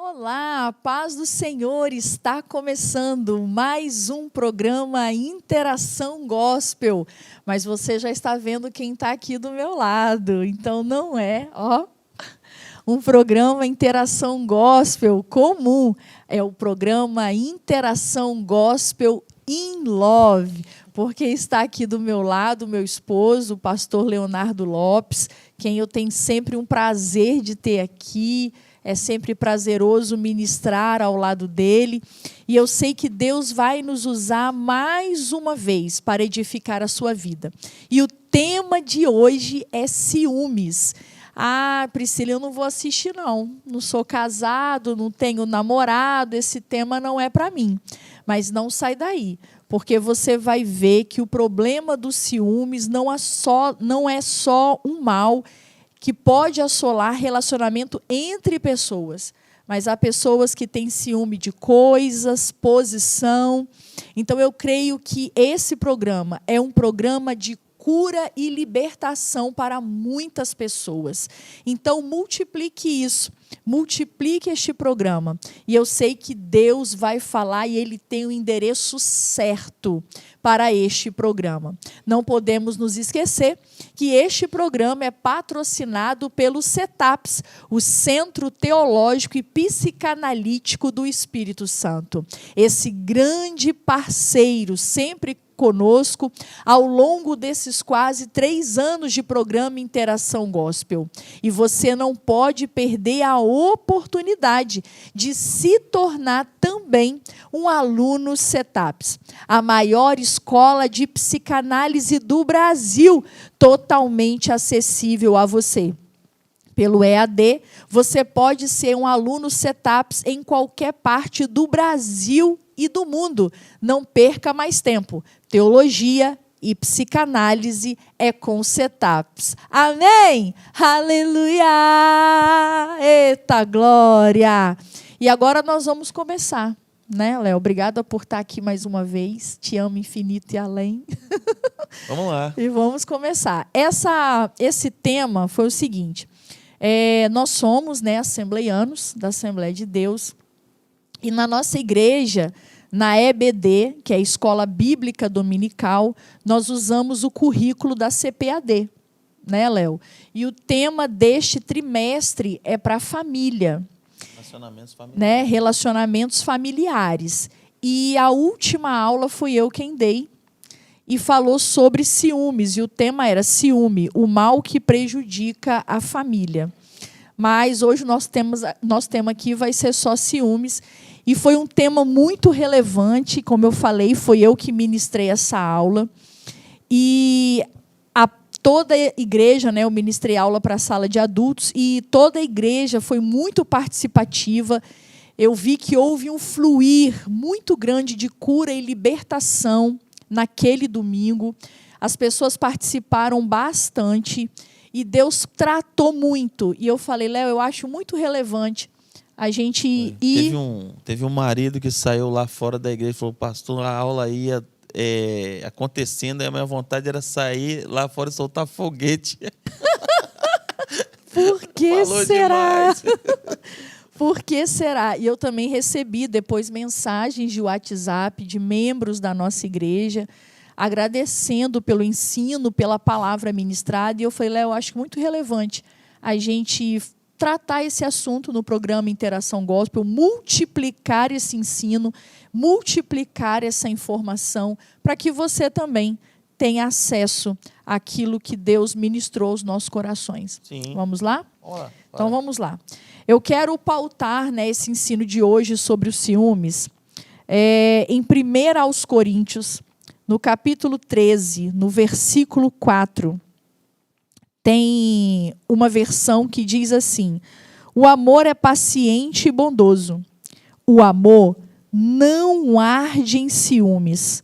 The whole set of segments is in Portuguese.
Olá, a paz do Senhor, está começando mais um programa Interação Gospel, mas você já está vendo quem está aqui do meu lado, então não é, um programa Interação Gospel comum, é o programa Interação Gospel in Love, porque está aqui do meu lado o meu esposo, o pastor Leonardo Lopes, quem eu tenho sempre um prazer de ter aqui. É sempre prazeroso ministrar ao lado dele. E eu sei que Deus vai nos usar mais uma vez para edificar a sua vida. E o tema de hoje é ciúmes. Ah, Priscila, eu não vou assistir não. Não sou casado, não tenho namorado, esse tema não é para mim. Mas não sai daí, porque você vai ver que o problema dos ciúmes não é só um mal que pode assolar relacionamento entre pessoas, mas há pessoas que têm ciúme de coisas, posição. Então, eu creio que esse programa é um programa de cura e libertação para muitas pessoas. Então, multiplique isso, multiplique este programa. E eu sei que Deus vai falar e Ele tem o endereço certo para este programa. Não podemos nos esquecer que este programa é patrocinado pelo CETAPS, o Centro Teológico e Psicanalítico do Espírito Santo. Esse grande parceiro, sempre conosco ao longo desses quase 3 anos de programa Interação Gospel. E você não pode perder a oportunidade de se tornar também um aluno CETAPS, a maior escola de psicanálise do Brasil, totalmente acessível a você. Pelo EAD, você pode ser um aluno CETAPS em qualquer parte do Brasil e do mundo. Não perca mais tempo. Teologia e psicanálise é com CETAPS. Amém? Aleluia! Eita glória! E agora nós vamos começar, né, Léo? Obrigada por estar aqui mais uma vez. Te amo infinito e além. Vamos lá. E vamos começar. Esse tema foi o seguinte. Nós somos, né, assembleianos da Assembleia de Deus. E na nossa igreja, na EBD, que é a Escola Bíblica Dominical, nós usamos o currículo da CPAD, né, Léo? E o tema deste trimestre é para a família. Relacionamentos familiares. Né? Relacionamentos familiares. E a última aula fui eu quem dei e falou sobre ciúmes. E o tema era ciúme, o mal que prejudica a família. Mas hoje o nosso tema aqui vai ser só ciúmes. E foi um tema muito relevante, como eu falei, foi eu que ministrei essa aula. E toda a igreja, né, eu ministrei aula para a sala de adultos, e toda a igreja foi muito participativa. Eu vi que houve um fluir muito grande de cura e libertação naquele domingo. As pessoas participaram bastante, e Deus tratou muito. E eu falei, Léo, eu acho muito relevante a gente ir... Teve um marido que saiu lá fora da igreja e falou, pastor, a aula ia acontecendo, e a minha vontade era sair lá fora e soltar foguete. Por que Falou será? demais. Por que será? E eu também recebi depois mensagens de WhatsApp de membros da nossa igreja, agradecendo pelo ensino, pela palavra ministrada. E eu falei, Léo, eu acho muito relevante a gente tratar esse assunto no programa Interação Gospel, multiplicar esse ensino, multiplicar essa informação, para que você também tenha acesso àquilo que Deus ministrou aos nossos corações. Sim. Vamos lá? Bora. Então, vamos lá. Eu quero pautar, né, esse ensino de hoje sobre os ciúmes em 1 aos Coríntios, no capítulo 13, no versículo 4. Tem uma versão que diz assim: o amor é paciente e bondoso. O amor não arde em ciúmes,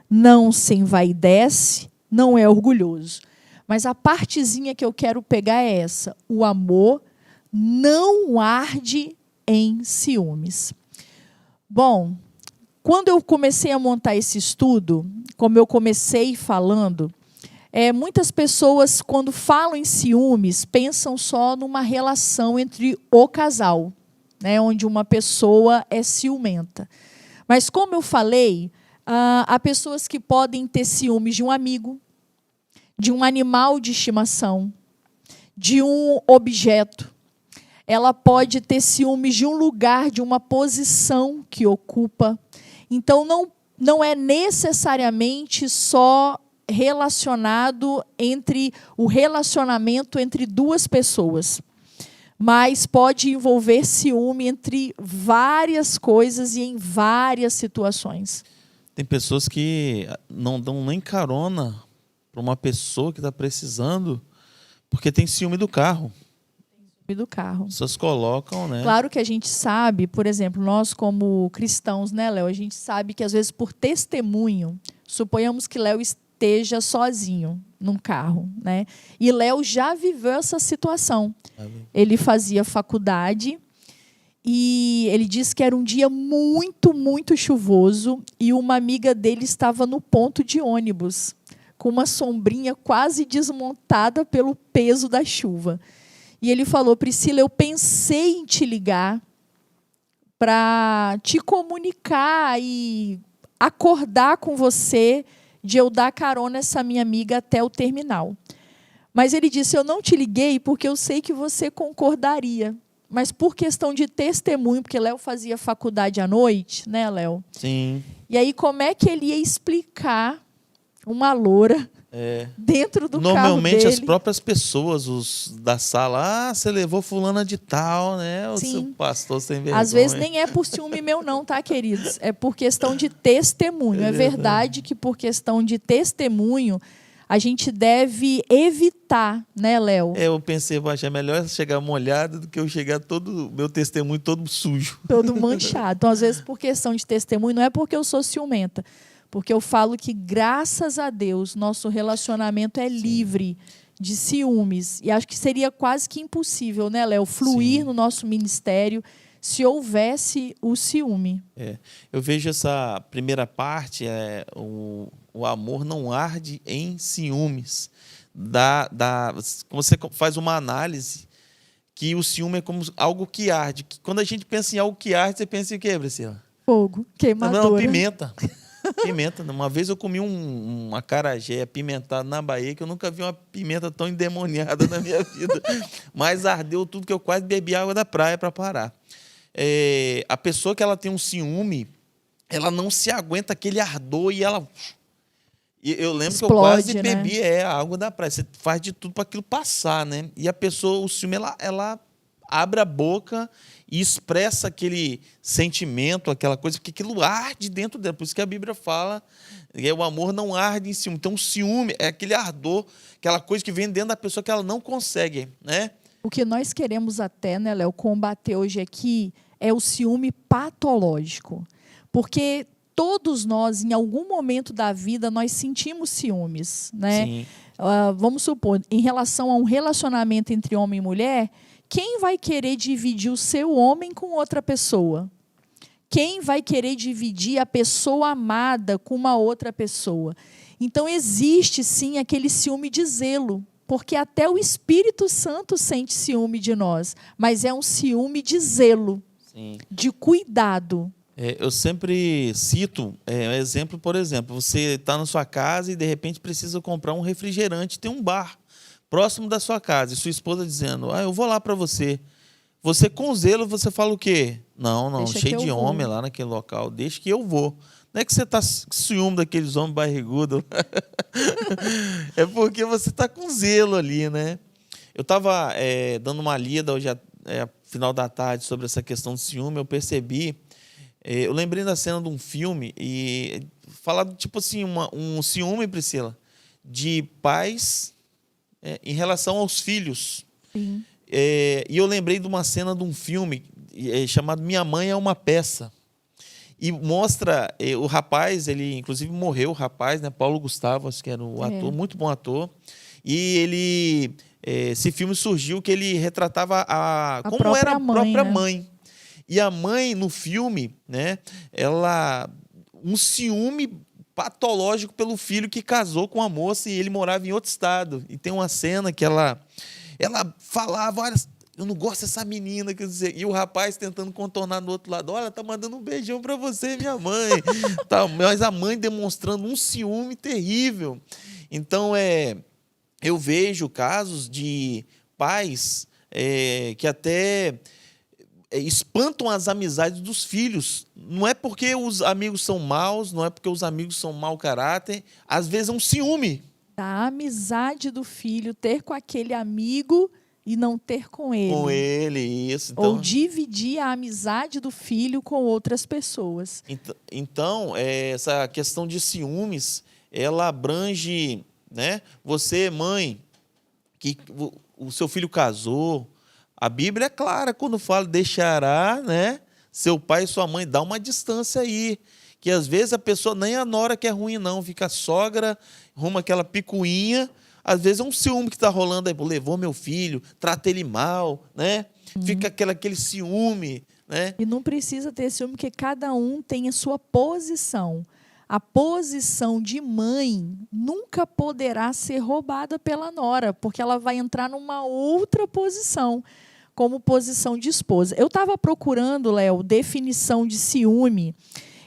não se envaidece, não é orgulhoso. Mas a partezinha que eu quero pegar é essa: o amor não arde em ciúmes. Bom, quando eu comecei a montar esse estudo, como eu comecei falando, muitas pessoas, quando falam em ciúmes, pensam só numa relação entre o casal, né, onde uma pessoa é ciumenta. Mas, como eu falei, há pessoas que podem ter ciúmes de um amigo, de um animal de estimação, de um objeto. Ela pode ter ciúmes de um lugar, de uma posição que ocupa. Então, não é necessariamente só relacionado o relacionamento entre duas pessoas, mas pode envolver ciúme entre várias coisas e em várias situações. Tem pessoas que não dão nem carona para uma pessoa que está precisando, porque tem ciúme do carro. Do carro. As pessoas colocam, né? Claro que a gente sabe, por exemplo, nós como cristãos, né, Léo? A gente sabe que às vezes por testemunho, suponhamos que Léo esteja sozinho num carro, né? E Léo já viveu essa situação. Amém. Ele fazia faculdade e ele disse que era um dia muito, muito chuvoso e uma amiga dele estava no ponto de ônibus, com uma sombrinha quase desmontada pelo peso da chuva. E ele falou: Priscila, eu pensei em te ligar para te comunicar e acordar com você de eu dar carona a essa minha amiga até o terminal. Mas ele disse: eu não te liguei porque eu sei que você concordaria. Mas por questão de testemunho, porque Léo fazia faculdade à noite, né, Léo? Sim. E aí, como é que ele ia explicar uma loura dentro do carro Normalmente dele? as próprias pessoas, os da sala, você levou fulana de tal, né? O Sim. seu pastor sem vergonha. Às vezes nem é por ciúme meu não, tá, queridos? É por questão de testemunho. É verdade que por questão de testemunho a gente deve evitar, né, Léo? Eu pensei, é melhor chegar molhado do que eu chegar meu testemunho todo sujo. Todo manchado. Então, às vezes, por questão de testemunho, não é porque eu sou ciumenta, porque eu falo que, graças a Deus, nosso relacionamento é livre de ciúmes. E acho que seria quase que impossível, né, Léo, fluir no nosso ministério se houvesse o ciúme. Eu vejo essa primeira parte, o amor não arde em ciúmes. Você faz uma análise que o ciúme é como algo que arde. Quando a gente pensa em algo que arde, você pensa em o quê, Priscila? Fogo, queimadura. Não, pimenta. Pimenta. Uma vez eu comi uma acarajé apimentada na Bahia, que eu nunca vi uma pimenta tão endemoniada na minha vida. Mas ardeu tudo que eu quase bebi água da praia para parar. A pessoa que ela tem um ciúme, ela não se aguenta aquele ardor e ela... Eu lembro explode, que eu quase né? bebi a água da praia. Você faz de tudo para aquilo passar, né? E a pessoa, o ciúme, ela abre a boca e expressa aquele sentimento, aquela coisa, porque aquilo arde dentro dela. Por isso que a Bíblia fala que o amor não arde em ciúme. Então, o ciúme é aquele ardor, aquela coisa que vem dentro da pessoa que ela não consegue, né? O que nós queremos até, né, Léo, combater hoje aqui é o ciúme patológico. Porque todos nós, em algum momento da vida, nós sentimos ciúmes, né? Sim. Vamos supor, em relação a um relacionamento entre homem e mulher, quem vai querer dividir o seu homem com outra pessoa? Quem vai querer dividir a pessoa amada com uma outra pessoa? Então, existe, sim, aquele ciúme de zelo, porque até o Espírito Santo sente ciúme de nós, mas é um ciúme de zelo, Sim. de cuidado. Eu sempre cito um exemplo, por exemplo, você está na sua casa e, de repente, precisa comprar um refrigerante, tem um bar próximo da sua casa, e sua esposa dizendo, eu vou lá para você. Você, com zelo, você fala o quê? Não, Deixa cheio que de eu vou. homem lá naquele local, deixa que eu vou. Não é que você está com ciúme daqueles homens barrigudos. É porque você está com zelo ali, né? Eu estava dando uma lida hoje, final da tarde, sobre essa questão do ciúme, eu percebi, eu lembrei da cena de um filme, e falava, tipo assim, um ciúme, Priscila, de pais em relação aos filhos. Sim. E eu lembrei de uma cena de um filme chamado Minha Mãe é uma Peça. E mostra o rapaz, ele inclusive morreu, o rapaz, né? Paulo Gustavo, acho que era o ator, muito bom ator. E esse filme surgiu que ele retratava como era a própria mãe. E a mãe, no filme, né? Um ciúme patológico pelo filho que casou com a moça e ele morava em outro estado. E tem uma cena que ela falava, olha, eu não gosto dessa menina, quer dizer, e o rapaz tentando contornar do outro lado, olha, tá mandando um beijão para você, minha mãe. Tá, mas a mãe demonstrando um ciúme terrível. Então, eu vejo casos de pais que até espantam as amizades dos filhos. Não é porque os amigos são maus, não é porque os amigos são mau caráter, às vezes é um ciúme. Da amizade do filho, ter com aquele amigo e não ter com ele. Com ele, isso. Então, ou dividir a amizade do filho com outras pessoas. Então, essa questão de ciúmes, ela abrange, né? Você, mãe, que o seu filho casou, a Bíblia é clara quando fala deixará, né, seu pai e sua mãe, dá uma distância aí, que às vezes a pessoa nem a nora que é ruim não, fica a sogra, arruma aquela picuinha, às vezes é um ciúme que está rolando aí, levou meu filho, trata ele mal, né? Fica aquele ciúme, né? E não precisa ter ciúme, porque cada um tem a sua posição. A posição de mãe nunca poderá ser roubada pela nora, porque ela vai entrar numa outra posição, como posição de esposa. Eu estava procurando, Léo, definição de ciúme,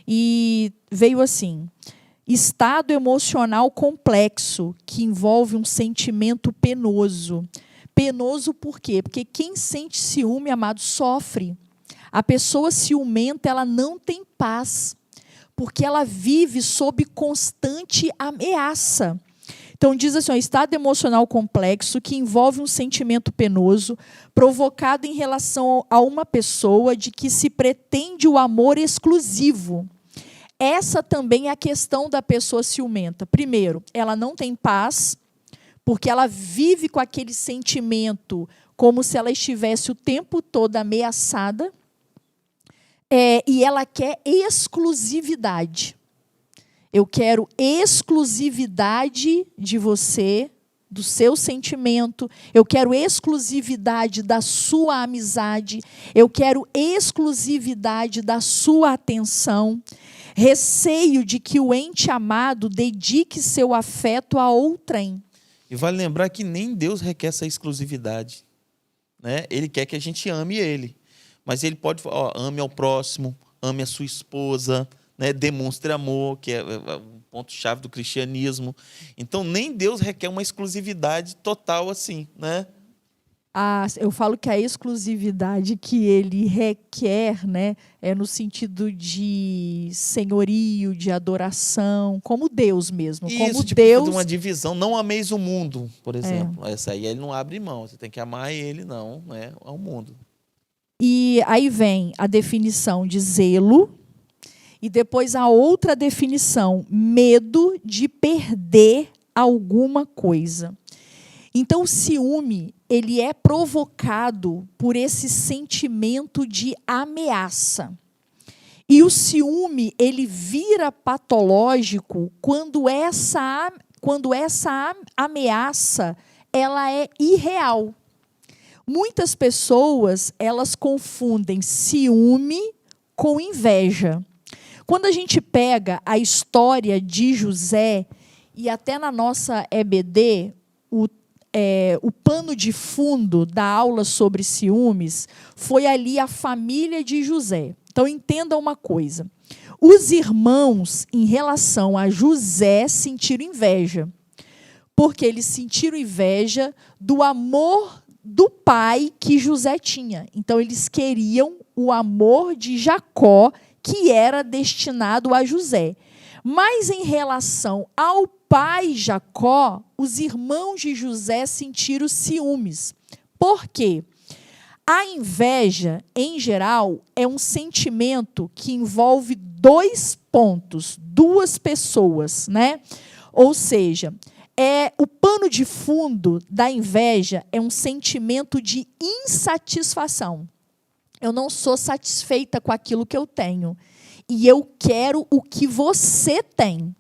e veio assim: estado emocional complexo, que envolve um sentimento penoso. Penoso por quê? Porque quem sente ciúme, amado, sofre. A pessoa ciumenta, ela não tem paz, porque ela vive sob constante ameaça. Então, diz assim, estado emocional complexo que envolve um sentimento penoso provocado em relação a uma pessoa de que se pretende o amor exclusivo. Essa também é a questão da pessoa ciumenta. Primeiro, ela não tem paz, porque ela vive com aquele sentimento como se ela estivesse o tempo todo ameaçada, e ela quer exclusividade. Eu quero exclusividade de você, do seu sentimento, eu quero exclusividade da sua amizade, eu quero exclusividade da sua atenção. Receio de que o ente amado dedique seu afeto a outrem. E vale lembrar que nem Deus requer essa exclusividade, né? Ele quer que a gente ame ele. Mas ele pode falar, ame ao próximo, ame a sua esposa, né? Demonstre amor, que é o ponto-chave do cristianismo. Então, nem Deus requer uma exclusividade total assim, né? Eu falo que a exclusividade que ele requer, né, é no sentido de senhorio, de adoração, como Deus mesmo. Isso, como tipo, Deus. uma divisão, não ameis o mundo, por exemplo. Essa aí ele não abre mão, você tem que amar ele, não, né, ao mundo. E aí vem a definição de zelo, e depois a outra definição, medo de perder alguma coisa. Então, o ciúme, ele é provocado por esse sentimento de ameaça. E o ciúme, ele vira patológico quando essa ameaça, ela é irreal. Muitas pessoas, elas confundem ciúme com inveja. Quando a gente pega a história de José, e até na nossa EBD, o pano de fundo da aula sobre ciúmes foi ali a família de José. Então, entenda uma coisa. Os irmãos, em relação a José, sentiram inveja. Porque eles sentiram inveja do amor do pai que José tinha. Então, eles queriam o amor de Jacó, que era destinado a José. Mas, em relação ao pai Jacó, os irmãos de José sentiram ciúmes. Por quê? A inveja, em geral, é um sentimento que envolve dois pontos, duas pessoas, né? Ou seja, o pano de fundo da inveja é um sentimento de insatisfação. Eu não sou satisfeita com aquilo que eu tenho. E eu quero o que você tem.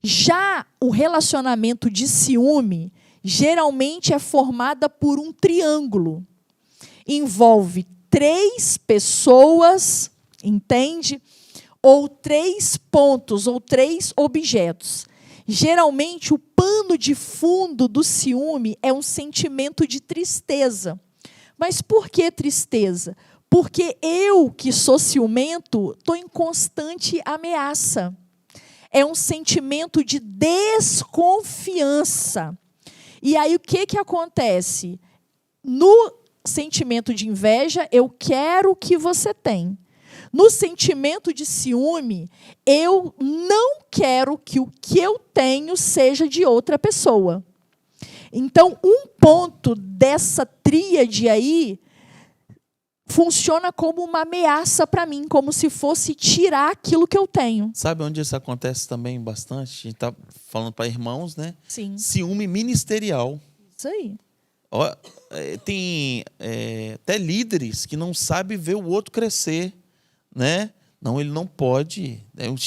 Já o relacionamento de ciúme, geralmente é formada por um triângulo. Envolve 3 pessoas, entende? Ou 3 pontos, ou 3 objetos. Geralmente, o pano de fundo do ciúme é um sentimento de tristeza. Mas por que tristeza? Porque eu, que sou ciumento, estou em constante ameaça. É um sentimento de desconfiança. E aí, o que acontece? No sentimento de inveja, eu quero o que você tem. No sentimento de ciúme, eu não quero que o que eu tenho seja de outra pessoa. Então, um ponto dessa tríade aí funciona como uma ameaça para mim, como se fosse tirar aquilo que eu tenho. Sabe onde isso acontece também bastante? A gente está falando para irmãos, né? Sim. Ciúme ministerial. Isso aí. Ó, tem até líderes que não sabem ver o outro crescer, né? Não, ele não pode.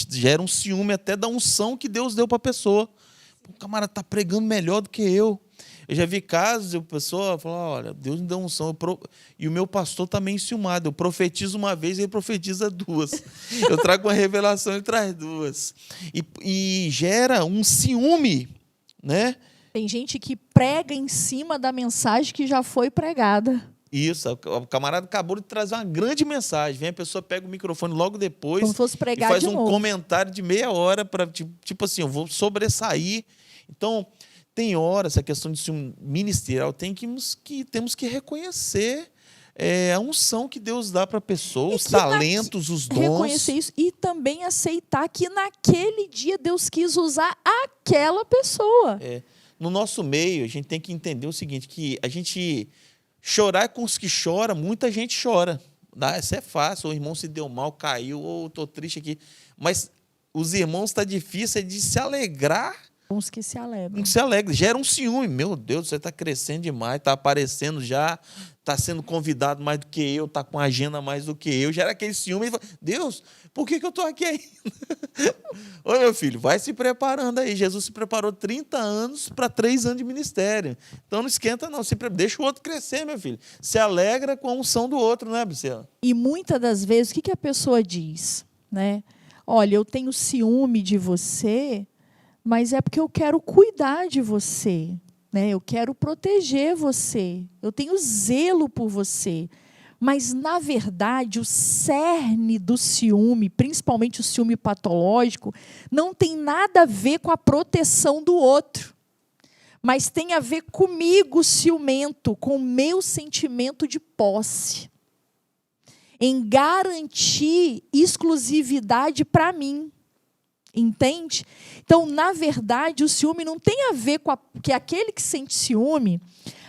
Gera um ciúme até da unção que Deus deu para a pessoa. O camarada está pregando melhor do que eu. Eu já vi casos de pessoa falar, olha, Deus me deu unção. E o meu pastor está meio enciumado. Eu profetizo uma vez e ele profetiza duas. Eu trago uma revelação e ele traz duas. E gera um ciúme, né? Tem gente que prega em cima da mensagem que já foi pregada. Isso, o camarada acabou de trazer uma grande mensagem. Vem a pessoa, pega o microfone logo depois Como se fosse pregar e faz de um novo. comentário de meia hora para, tipo assim, eu vou sobressair. Então, tem hora, essa questão de ciúme ministerial, temos que reconhecer a unção que Deus dá para a pessoa, os talentos, os dons. Reconhecer isso e também aceitar que naquele dia Deus quis usar aquela pessoa. No nosso meio, a gente tem que entender o seguinte, que a gente chorar com os que choram, muita gente chora. Isso é fácil, o irmão se deu mal, caiu, ou estou triste aqui. Mas os irmãos está difícil de se alegrar. Uns que se alegram. Se alegra, gera um ciúme. Meu Deus, você está crescendo demais, está aparecendo já, está sendo convidado mais do que eu, está com agenda mais do que eu. Gera aquele ciúme. Deus, por que eu estou aqui ainda? Ô, meu filho, vai se preparando aí. Jesus se preparou 30 anos para 3 anos de ministério. Então não esquenta, não. Deixa o outro crescer, meu filho. Se alegra com a unção do outro, né, Priscila? E muitas das vezes, o que a pessoa diz? Né? Olha, eu tenho ciúme de você, mas é porque eu quero cuidar de você, né? Eu quero proteger você, eu tenho zelo por você. Mas, na verdade, o cerne do ciúme, principalmente o ciúme patológico, não tem nada a ver com a proteção do outro, mas tem a ver comigo, ciumento, com o meu sentimento de posse, em garantir exclusividade para mim. Entende? Então, na verdade, o ciúme não tem a ver com que aquele que sente ciúme,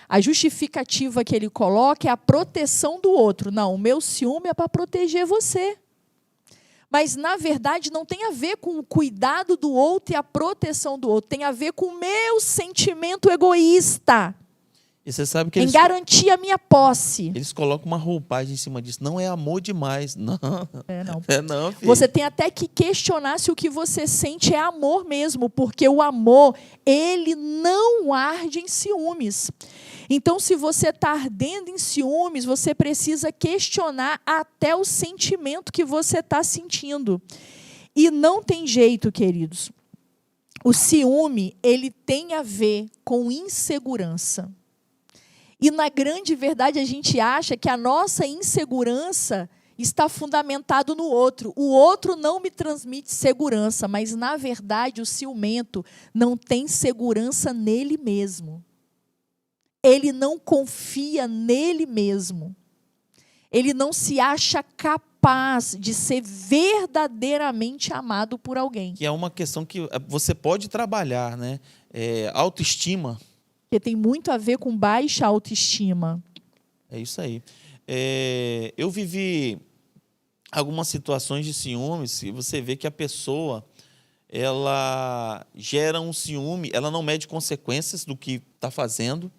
a justificativa que ele coloca é a proteção do outro. Não, o meu ciúme é para proteger você. Mas, na verdade, não tem a ver com o cuidado do outro e a proteção do outro. Tem a ver com o meu sentimento egoísta. E você sabe que em garantir a minha posse. Eles colocam uma roupagem em cima disso. Não é amor demais. Não. Não, filho. Você tem até que questionar se o que você sente é amor mesmo, porque o amor, ele não arde em ciúmes. Então, se você está ardendo em ciúmes, você precisa questionar até o sentimento que você está sentindo. E não tem jeito, queridos. O ciúme, ele tem a ver com insegurança. E, na grande verdade, a gente acha que a nossa insegurança está fundamentado no outro. O outro não me transmite segurança, mas, na verdade, o ciumento não tem segurança nele mesmo. Ele não confia nele mesmo. Ele não se acha capaz de ser verdadeiramente amado por alguém. Que é uma questão que você pode trabalhar, né? Autoestima. Que tem muito a ver com baixa autoestima. É isso aí. Eu vivi algumas situações de ciúmes e você vê que a pessoa ela gera um ciúme, ela não mede consequências do que está fazendo.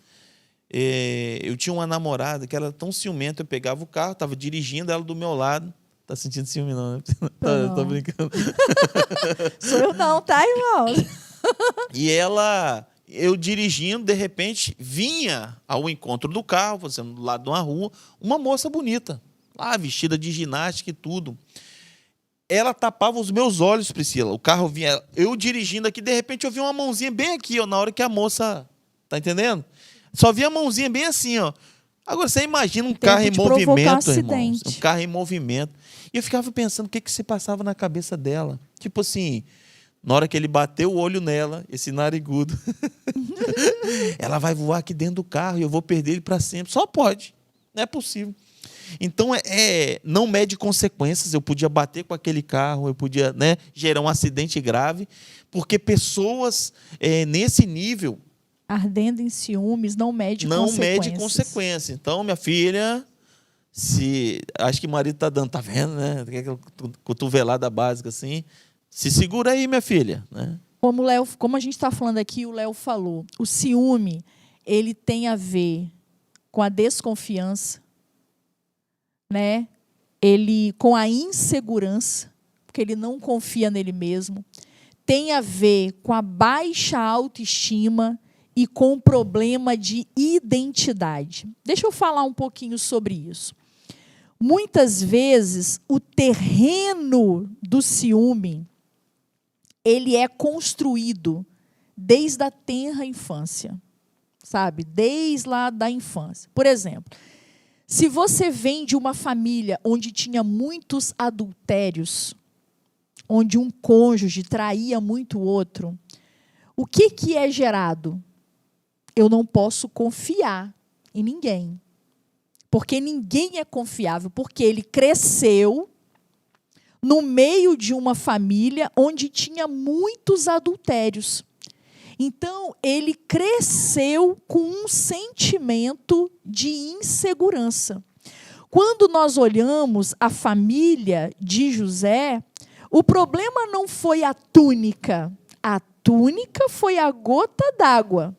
Eu tinha uma namorada que era tão ciumenta, eu pegava o carro, estava dirigindo ela do meu lado. Tá sentindo ciúme, não, né? Não. Tô brincando. Sou eu não, tá, irmão? E eu dirigindo, de repente, vinha ao encontro do carro, fazendo do lado de uma rua, uma moça bonita, lá vestida de ginástica e tudo. Ela tapava os meus olhos, Priscila. O carro vinha, eu dirigindo aqui, de repente eu vi uma mãozinha bem aqui, ó, na hora que a moça, tá entendendo? Só vi a mãozinha bem assim, ó. Agora, você imagina um Tem carro que em te provocar movimento, irmãos. acidente. Um carro em movimento. E eu ficava pensando o que se passava na cabeça dela. Tipo assim, na hora que ele bateu o olho nela, esse narigudo, ela vai voar aqui dentro do carro e eu vou perder ele para sempre. Só pode. Não é possível. Então, não mede consequências. Eu podia bater com aquele carro, eu podia, né, gerar um acidente grave, porque pessoas nesse nível Ardendo em ciúmes, não mede consequências. Então, minha filha, acho que o marido está dando, tá vendo, né? Aquela cotovelada básica assim. Se segura aí, minha filha, né? Como a gente está falando aqui, o Léo falou, o ciúme, ele tem a ver com a desconfiança, né? Ele com a insegurança, porque ele não confia nele mesmo. Tem a ver com a baixa autoestima e com o problema de identidade. Deixa eu falar um pouquinho sobre isso. Muitas vezes, o terreno do ciúme, ele é construído desde a tenra infância, sabe? Desde lá da infância. Por exemplo, se você vem de uma família onde tinha muitos adultérios, onde um cônjuge traía muito o outro, o que é gerado? Eu não posso confiar em ninguém. Porque ninguém é confiável, porque ele cresceu no meio de uma família onde tinha muitos adultérios. Então, ele cresceu com um sentimento de insegurança. Quando nós olhamos a família de José, o problema não foi a túnica foi a gota d'água.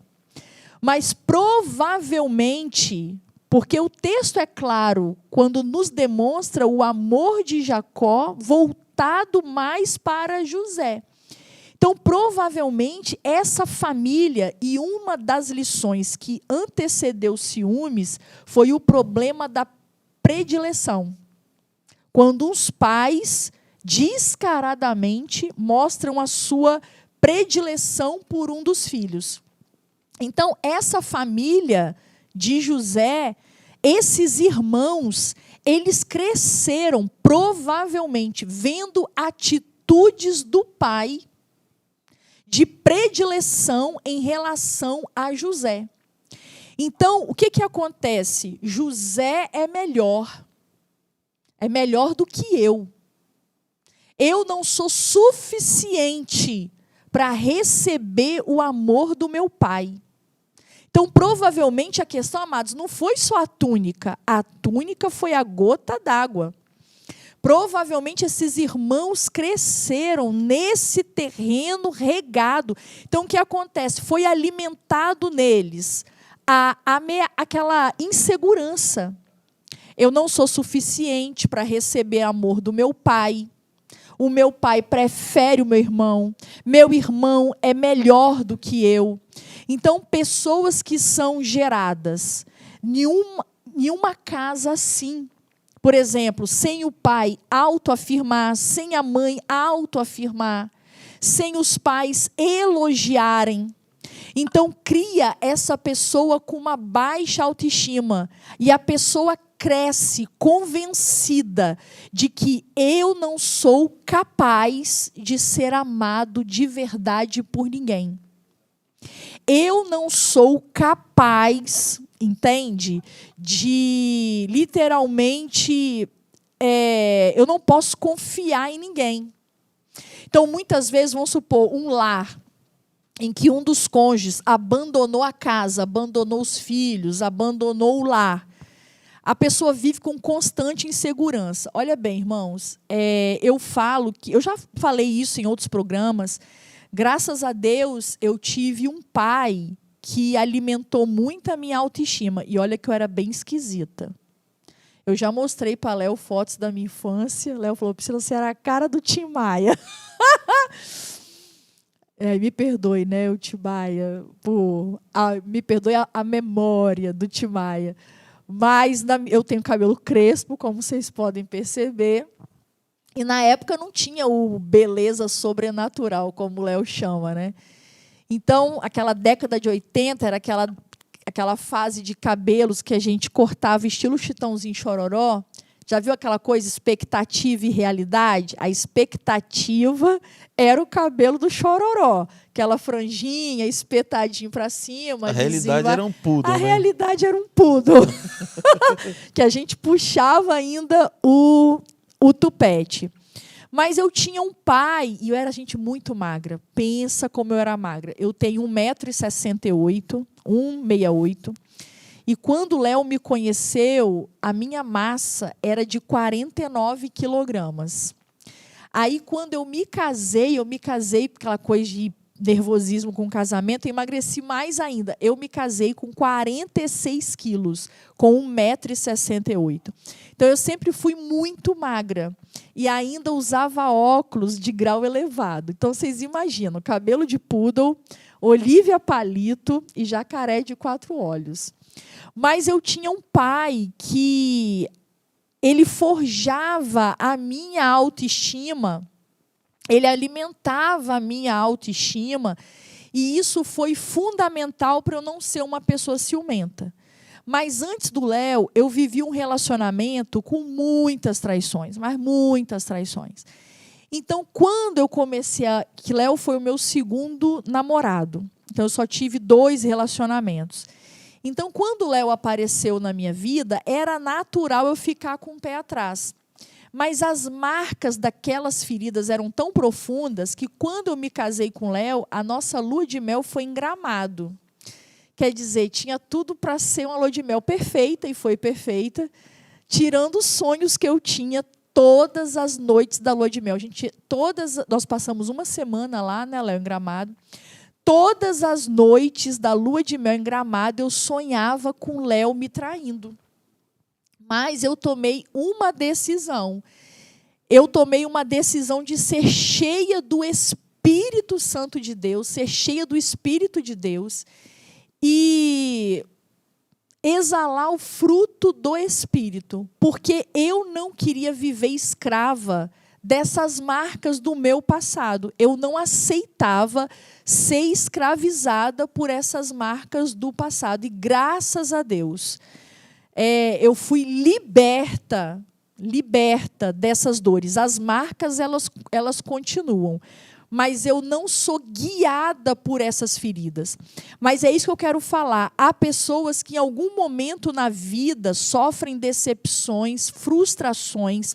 Mas provavelmente, porque o texto é claro, quando nos demonstra o amor de Jacó voltado mais para José. Então, provavelmente, essa família, e uma das lições que antecedeu os ciúmes, foi o problema da predileção. Quando os pais, descaradamente, mostram a sua predileção por um dos filhos. Então, essa família de José, esses irmãos, eles cresceram, provavelmente, vendo atitudes do pai de predileção em relação a José. Então, o que acontece? José é melhor do que eu. Eu não sou suficiente para receber o amor do meu pai. Então, provavelmente, a questão, amados, não foi só a túnica foi a gota d'água. Provavelmente, esses irmãos cresceram nesse terreno regado. Então, o que acontece? Foi alimentado neles aquela insegurança. Eu não sou suficiente para receber amor do meu pai. O meu pai prefere o meu irmão é melhor do que eu. Então, pessoas que são geradas em uma casa assim, por exemplo, sem o pai autoafirmar, sem a mãe autoafirmar, sem os pais elogiarem, então cria essa pessoa com uma baixa autoestima, e a pessoa cresce convencida de que eu não sou capaz de ser amado de verdade por ninguém. Eu não sou capaz, entende? De literalmente, eu não posso confiar em ninguém. Então, muitas vezes, vamos supor, um lar em que um dos cônjuges abandonou a casa, abandonou os filhos, abandonou o lar. A pessoa vive com constante insegurança. Olha bem, irmãos, eu já falei isso em outros programas. Graças a Deus, eu tive um pai que alimentou muito a minha autoestima. E olha que eu era bem esquisita. Eu já mostrei para Léo fotos da minha infância. Léo falou, Priscila, você era a cara do Tim Maia. Me perdoe, né, o Tim Maia. Me perdoe a memória do Tim Maia. Mas eu tenho cabelo crespo, como vocês podem perceber. E na época não tinha o beleza sobrenatural, como o Léo chama, né? Então, aquela década de 80 era aquela aquela fase de cabelos que a gente cortava estilo Chitãozinho Chororó. Já viu aquela coisa, expectativa e realidade? A expectativa era o cabelo do Chororó. Aquela franjinha, espetadinho para cima. A realidade era um poodle, A né? realidade era um poodle. Que a gente puxava ainda o tupete. Mas eu tinha um pai, e eu era gente muito magra. Pensa como eu era magra. Eu tenho 1,68 m, 1,68 m. E quando o Léo me conheceu, a minha massa era de 49 quilogramas. Aí, quando eu me casei por aquela coisa de nervosismo com o casamento, eu emagreci mais ainda. Eu me casei com 46 quilos, com 1,68 m. Então, eu sempre fui muito magra. E ainda usava óculos de grau elevado. Então, vocês imaginam, cabelo de poodle, Olívia Palito e jacaré de 4 olhos. Mas eu tinha um pai que ele forjava a minha autoestima, ele alimentava a minha autoestima, e isso foi fundamental para eu não ser uma pessoa ciumenta. Mas antes do Léo, eu vivi um relacionamento com muitas traições, mas muitas traições. Então, quando eu comecei que Léo foi o meu segundo namorado, então eu só tive 2 relacionamentos. Então, quando o Léo apareceu na minha vida, era natural eu ficar com o pé atrás. Mas as marcas daquelas feridas eram tão profundas que, quando eu me casei com o Léo, a nossa lua de mel foi em Gramado. Quer dizer, tinha tudo para ser uma lua de mel perfeita, e foi perfeita, tirando os sonhos que eu tinha todas as noites da lua de mel. Nós passamos uma semana lá, né, Léo, em Gramado. Todas as noites da lua de mel em Gramado, eu sonhava com o Léo me traindo. Mas eu tomei uma decisão. Eu tomei uma decisão de ser cheia do Espírito Santo de Deus, ser cheia do Espírito de Deus e exalar o fruto do Espírito, porque eu não queria viver escrava dessas marcas do meu passado. Eu não aceitava ser escravizada por essas marcas do passado. E, graças a Deus, eu fui liberta dessas dores. As marcas, elas continuam. Mas eu não sou guiada por essas feridas. Mas é isso que eu quero falar. Há pessoas que, em algum momento na vida, sofrem decepções, frustrações.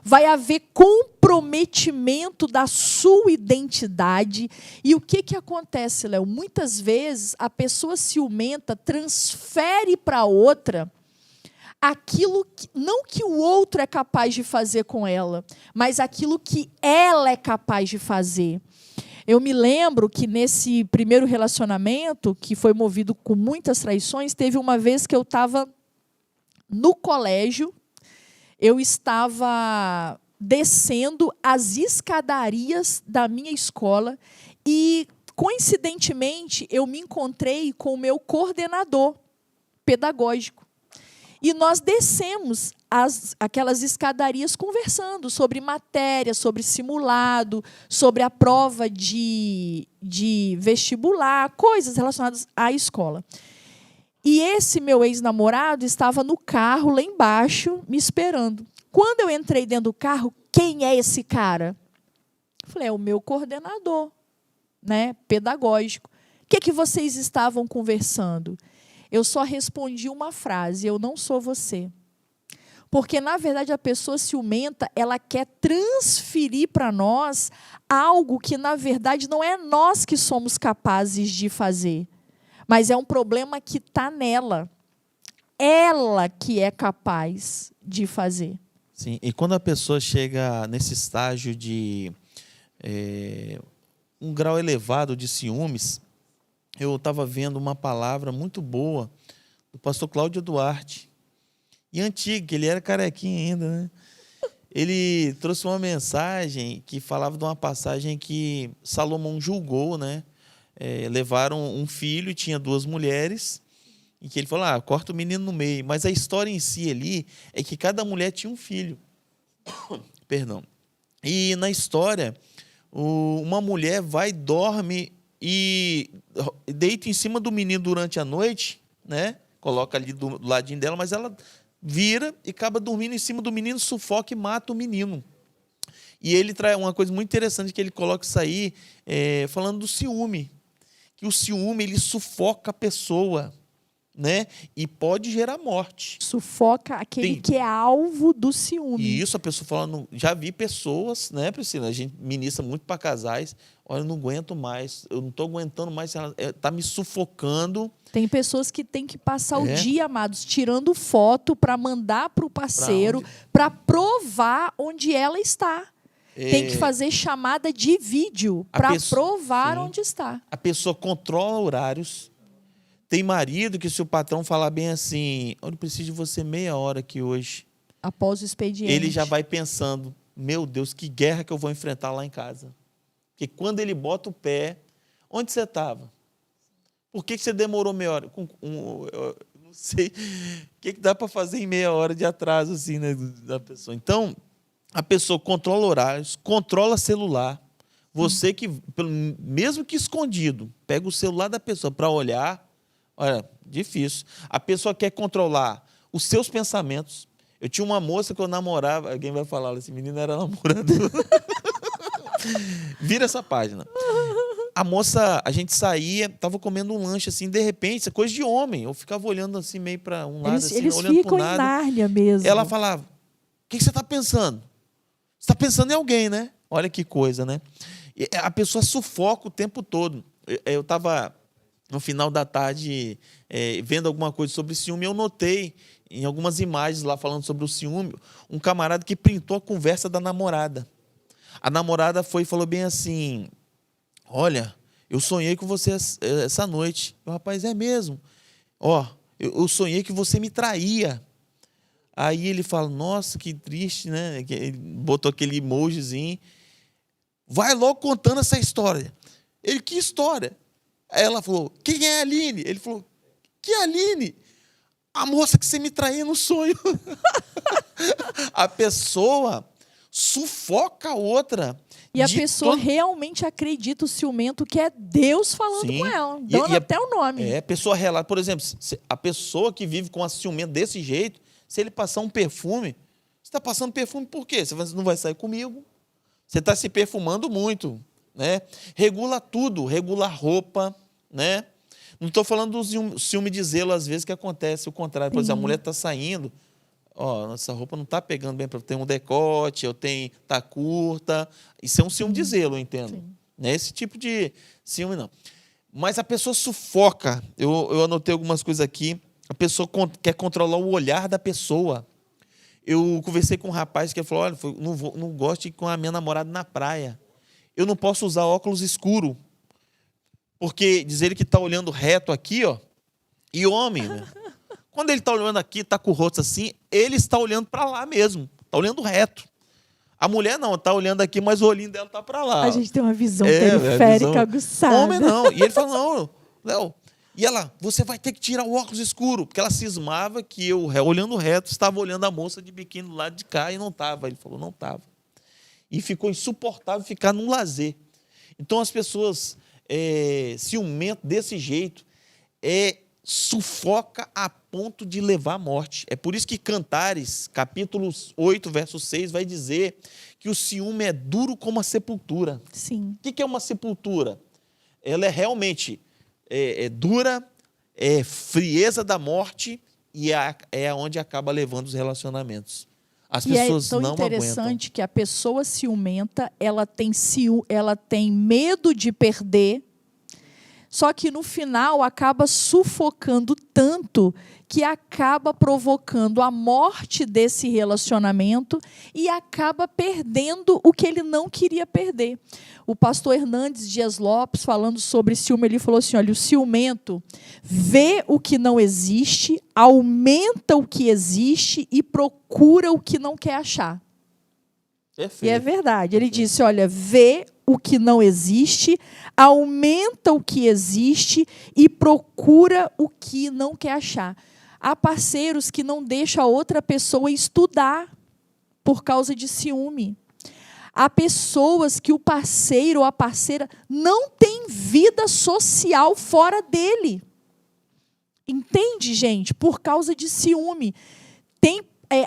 Vai haver comprometimento da sua identidade. E o que acontece, Léo? Muitas vezes, a pessoa ciumenta transfere para outra aquilo que, não que o outro é capaz de fazer com ela, mas aquilo que ela é capaz de fazer. Eu me lembro que, nesse primeiro relacionamento, que foi movido com muitas traições, teve uma vez que eu estava no colégio. Eu estava descendo as escadarias da minha escola e, coincidentemente, eu me encontrei com o meu coordenador pedagógico. E nós descemos aquelas escadarias conversando sobre matéria, sobre simulado, sobre a prova de vestibular, coisas relacionadas à escola. E esse meu ex-namorado estava no carro, lá embaixo, me esperando. Quando eu entrei dentro do carro, quem é esse cara? Eu falei, é o meu coordenador, né, pedagógico. O que vocês estavam conversando? Eu só respondi uma frase, eu não sou você. Porque, na verdade, a pessoa ciumenta, ela quer transferir para nós algo que, na verdade, não é nós que somos capazes de fazer. Mas é um problema que está nela. Ela que é capaz de fazer. Sim, e quando a pessoa chega nesse estágio de um grau elevado de ciúmes, eu estava vendo uma palavra muito boa do pastor Cláudio Duarte, e antigo, que ele era carequinho ainda, né? Ele trouxe uma mensagem que falava de uma passagem que Salomão julgou, né? Levaram um filho, tinha 2 mulheres, e que ele falou, corta o menino no meio. Mas a história em si ali é que cada mulher tinha um filho. Perdão. E na história, uma mulher vai, dorme e deita em cima do menino durante a noite, né? Coloca ali do ladinho dela, mas ela vira e acaba dormindo em cima do menino, sufoca e mata o menino. E ele traz uma coisa muito interessante que ele coloca isso aí, falando do ciúme. Que o ciúme, ele sufoca a pessoa, né? E pode gerar morte. Sufoca aquele que é alvo do ciúme. E isso, a pessoa falando, já vi pessoas, né, Priscila? A gente ministra muito para casais. Olha, eu não aguento mais, eu não estou aguentando mais, ela está me sufocando. Tem pessoas que têm que passar o dia, amados, tirando foto para mandar para o parceiro, para provar onde ela está. Tem que fazer chamada de vídeo para provar onde está. A pessoa controla horários. Tem marido que, se o patrão falar bem assim, eu preciso de você meia hora aqui hoje. Após o expediente. Ele já vai pensando, meu Deus, que guerra que eu vou enfrentar lá em casa. Porque quando ele bota o pé, onde você estava? Por que você demorou meia hora? Eu não sei o que dá para fazer em meia hora de atraso assim, né, da pessoa. Então, a pessoa controla horários, controla celular. Você que, mesmo que escondido, pega o celular da pessoa para olhar. Olha, difícil. A pessoa quer controlar os seus pensamentos. Eu tinha uma moça que eu namorava. Alguém vai falar, esse menino era namorador. Vira essa página. A moça, a gente saía, estava comendo um lanche assim, de repente, isso é coisa de homem. Eu ficava olhando assim, meio para um lado, assim, eles olhando para o nada. Eles ficam em Nárnia mesmo. Ela falava, o que você está pensando? Você está pensando em alguém, né? Olha que coisa, né? E a pessoa sufoca o tempo todo. Eu estava, no final da tarde, vendo alguma coisa sobre ciúme, eu notei, em algumas imagens lá falando sobre o ciúme, um camarada que printou a conversa da namorada. A namorada foi e falou bem assim, olha, eu sonhei com você essa noite. O rapaz, é mesmo? Ó, eu sonhei que você me traía. Aí ele fala, nossa, que triste, né? Ele botou aquele emojizinho. Vai logo contando essa história. Ele, que história? Aí ela falou, quem é a Aline? Ele falou, que Aline? A moça que você me traía no sonho. A pessoa sufoca a outra. E a pessoa realmente acredita o ciumento que é Deus falando com ela, dando até o nome. A pessoa relata, por exemplo, a pessoa que vive com a ciumento desse jeito, se ele passar um perfume, você está passando perfume por quê? Você não vai sair comigo. Você está se perfumando muito, né? Regula tudo, regula roupa, né? Não estou falando do ciúme de zelo, às vezes, que acontece o contrário. Por exemplo, a mulher está saindo, ó, essa roupa não está pegando bem, tem um decote, está curta. Isso é um ciúme de zelo, eu entendo. Não é esse tipo de ciúme, não. Mas a pessoa sufoca. Eu anotei algumas coisas aqui. A pessoa quer controlar o olhar da pessoa. Eu conversei com um rapaz que falou, olha, não gosto de ir com a minha namorada na praia. Eu não posso usar óculos escuros. Porque diz ele que está olhando reto aqui, ó. E homem, né? Quando ele está olhando aqui, está com o rosto assim, ele está olhando para lá mesmo. Está olhando reto. A mulher não, está olhando aqui, mas o olhinho dela está para lá. A gente tem uma visão periférica aguçada. Homem não. E ele falou, não, Léo. E ela, você vai ter que tirar o óculos escuro. Porque ela cismava que eu, olhando reto, estava olhando a moça de biquíni do lado de cá e não estava. Ele falou, não estava. E ficou insuportável ficar num lazer. Então, as pessoas ciumentas desse jeito sufoca a ponto de levar à morte. É por isso que Cantares, capítulo 8, verso 6, vai dizer que o ciúme é duro como a sepultura. Sim. O que é uma sepultura? Ela é realmente dura, é frieza da morte e é onde acaba levando os relacionamentos. As pessoas não aguentam. É tão interessante que a pessoa ciumenta, ela tem medo de perder, só que no final acaba sufocando tanto que acaba provocando a morte desse relacionamento e acaba perdendo o que ele não queria perder. O pastor Hernandes Dias Lopes, falando sobre ciúme, ele falou assim, olha, o ciumento vê o que não existe, aumenta o que existe e procura o que não quer achar. Perfeito. E é verdade. Ele disse, olha, vê o que não existe, aumenta o que existe e procura o que não quer achar. Há parceiros que não deixam a outra pessoa estudar por causa de ciúme. Há pessoas que o parceiro ou a parceira não tem vida social fora dele. Entende, gente? Por causa de ciúme.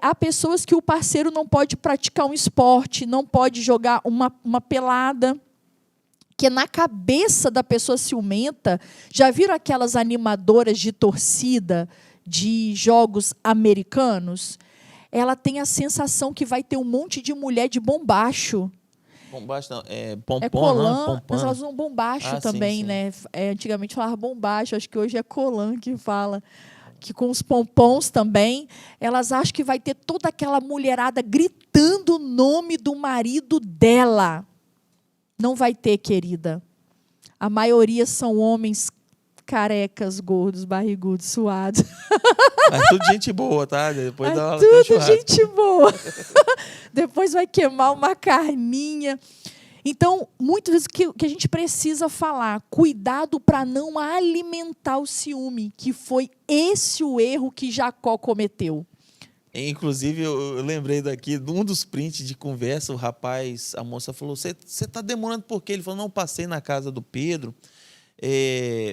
Há pessoas que o parceiro não pode praticar um esporte, não pode jogar uma pelada, que na cabeça da pessoa ciumenta, já viram aquelas animadoras de torcida de jogos americanos? Ela tem a sensação que vai ter um monte de mulher de bombacho. Bombacho não, pompom, colã, né? mas elas usam bombacho também, sim. né? Antigamente falava bombacho, acho que hoje é colã que fala. Que com os pompons também, elas acham que vai ter toda aquela mulherada gritando o nome do marido dela. Não vai ter, querida. A maioria são homens carecas, gordos, barrigudos, suados. Mas tudo gente boa, tá? Depois dá uma tudo gente boa. Depois vai queimar uma carninha. Então, muitas vezes, o que a gente precisa falar? Cuidado para não alimentar o ciúme, que foi esse o erro que Jacó cometeu. Inclusive, eu lembrei daqui, de um dos prints de conversa, a moça falou, você está demorando por quê? Ele falou, não, passei na casa do Pedro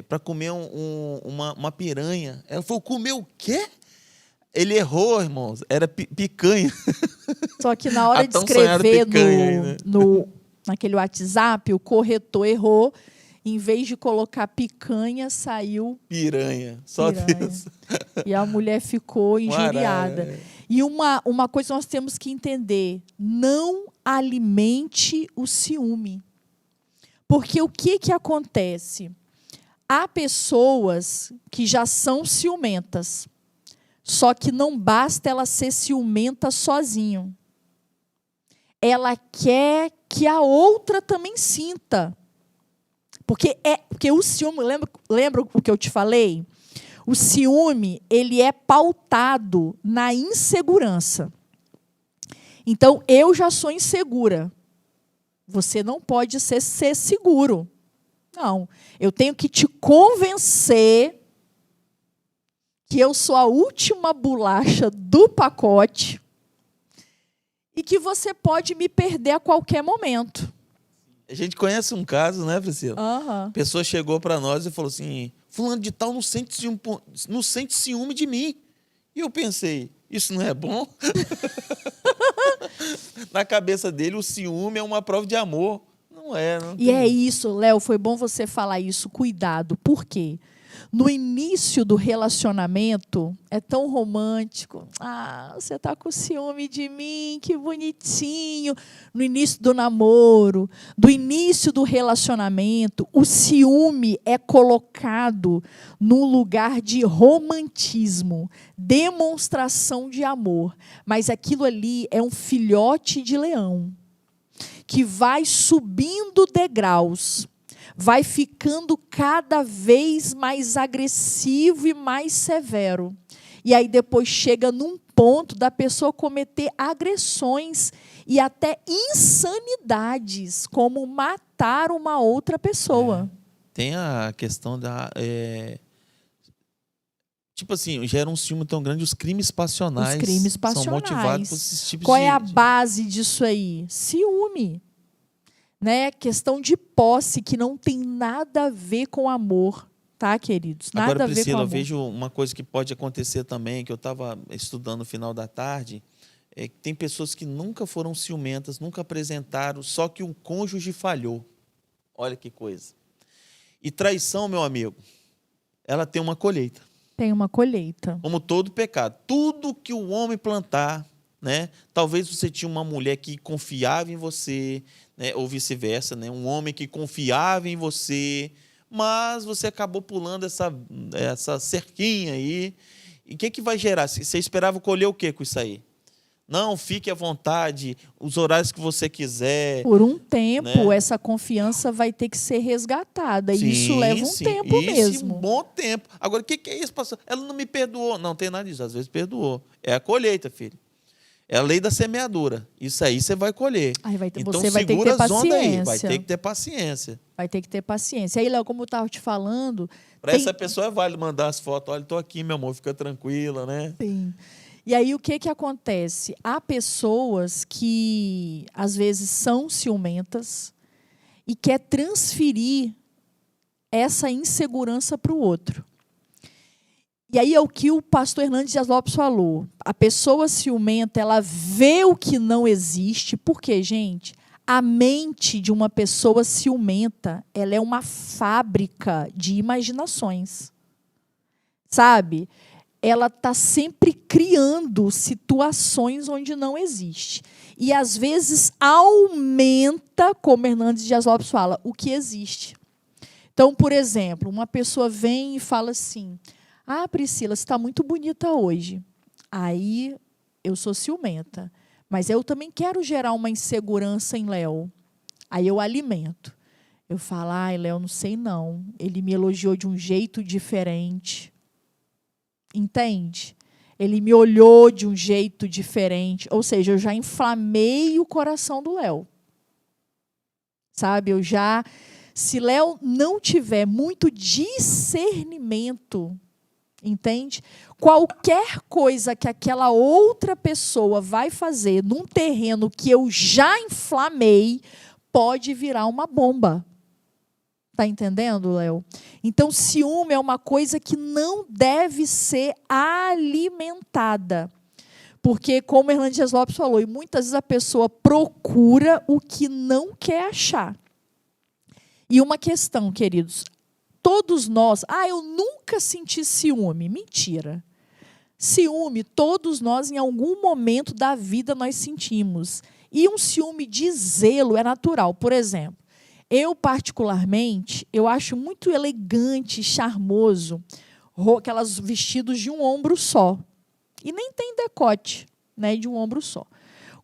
para comer uma piranha. Ela falou, comer o quê? Ele errou, irmãos, era picanha. Só que na hora de escrever picanha, naquele WhatsApp, o corretor errou. Em vez de colocar picanha, saiu piranha. Só Deus. E a mulher ficou injuriada. E uma coisa que nós temos que entender: não alimente o ciúme. Porque o que acontece? Há pessoas que já são ciumentas. Só que não basta ela ser ciumenta sozinho. Ela quer que a outra também sinta. Porque o ciúme, lembra o que eu te falei? O ciúme, ele é pautado na insegurança. Então, eu já sou insegura. Você não pode ser seguro. Não. Eu tenho que te convencer que eu sou a última bolacha do pacote e que você pode me perder a qualquer momento. A gente conhece um caso, né, Priscila? Uhum. A pessoa chegou para nós e falou assim, fulano de tal não sente ciúme de mim. E eu pensei, isso não é bom? Na cabeça dele, o ciúme é uma prova de amor. Não é. Não tem... é isso, Léo, foi bom você falar isso. Cuidado. Por quê? No início do relacionamento, é tão romântico. Ah, você está com ciúme de mim, que bonitinho. No início do namoro, do início do relacionamento, o ciúme é colocado num lugar de romantismo, demonstração de amor. Mas aquilo ali é um filhote de leão, que vai subindo degraus, vai ficando cada vez mais agressivo e mais severo. E aí depois chega num ponto da pessoa cometer agressões e até insanidades, como matar uma outra pessoa. Tem a questão da... Tipo assim, gera um ciúme tão grande, os crimes passionais, são motivados por esses tipos Qual é a base disso aí? Ciúme. Né? Questão de posse, que não tem nada a ver com amor, tá, queridos? Nada Agora, a ver Priscila, com amor. eu vejo uma coisa que pode acontecer também, que eu estava estudando no final da tarde, é que tem pessoas que nunca foram ciumentas, nunca apresentaram, só que o cônjuge falhou. Olha que coisa. E traição, meu amigo, ela tem uma colheita. Tem uma colheita. Como todo pecado. Tudo que o homem plantar, né? Talvez você tinha uma mulher que confiava em você, né? Ou vice-versa, né? Um homem que confiava em você, mas você acabou pulando essa cerquinha aí. E o que vai gerar? Você esperava colher o quê com isso aí? Não, fique à vontade, os horários que você quiser. Por um tempo, né? Essa confiança vai ter que ser resgatada. Sim, E isso leva um tempo mesmo. Um bom tempo. Agora, o que é isso, pastor? Ela não me perdoou. Não tem nada disso, às vezes perdoou. É a colheita, filho. É a lei da semeadura. Isso aí você vai colher. Então, você vai ter que ter paciência. Aí. Vai ter que ter paciência. Vai ter que ter paciência. Aí, Léo, como eu estava te falando... Para essa pessoa é válido mandar as fotos. Olha, estou aqui, meu amor, fica tranquila, né? Sim. E aí, o que acontece? Há pessoas que, às vezes, são ciumentas e quer transferir essa insegurança para o outro. E aí é o que o pastor Hernandes Dias Lopes falou. A pessoa ciumenta, ela vê o que não existe. Por quê, gente? A mente de uma pessoa ciumenta, ela é uma fábrica de imaginações. Sabe? Ela está sempre criando situações onde não existe. E, às vezes, aumenta, como Hernandes Dias Lopes fala, o que existe. Então, por exemplo, uma pessoa vem e fala assim: ah, Priscila, você está muito bonita hoje. Aí, eu sou ciumenta. Mas eu também quero gerar uma insegurança em Léo. Aí eu alimento. Eu falo: ai, Léo, não sei não. Ele me elogiou de um jeito diferente. Entende? Ele me olhou de um jeito diferente. Ou seja, eu já inflamei o coração do Léo. Sabe? Se Léo não tiver muito discernimento, entende? Qualquer coisa que aquela outra pessoa vai fazer num terreno que eu já inflamei, pode virar uma bomba. Está entendendo, Léo? Então, ciúme é uma coisa que não deve ser alimentada. Porque, como Hernandes Dias Lopes falou, e muitas vezes a pessoa procura o que não quer achar. E uma questão, queridos, todos nós... Ah, eu nunca senti ciúme. Mentira. Ciúme, todos nós, em algum momento da vida, nós sentimos. E um ciúme de zelo é natural. Por exemplo, eu, particularmente, eu acho muito elegante, charmoso, aquelas vestidos de um ombro só. E nem tem decote, né, de um ombro só.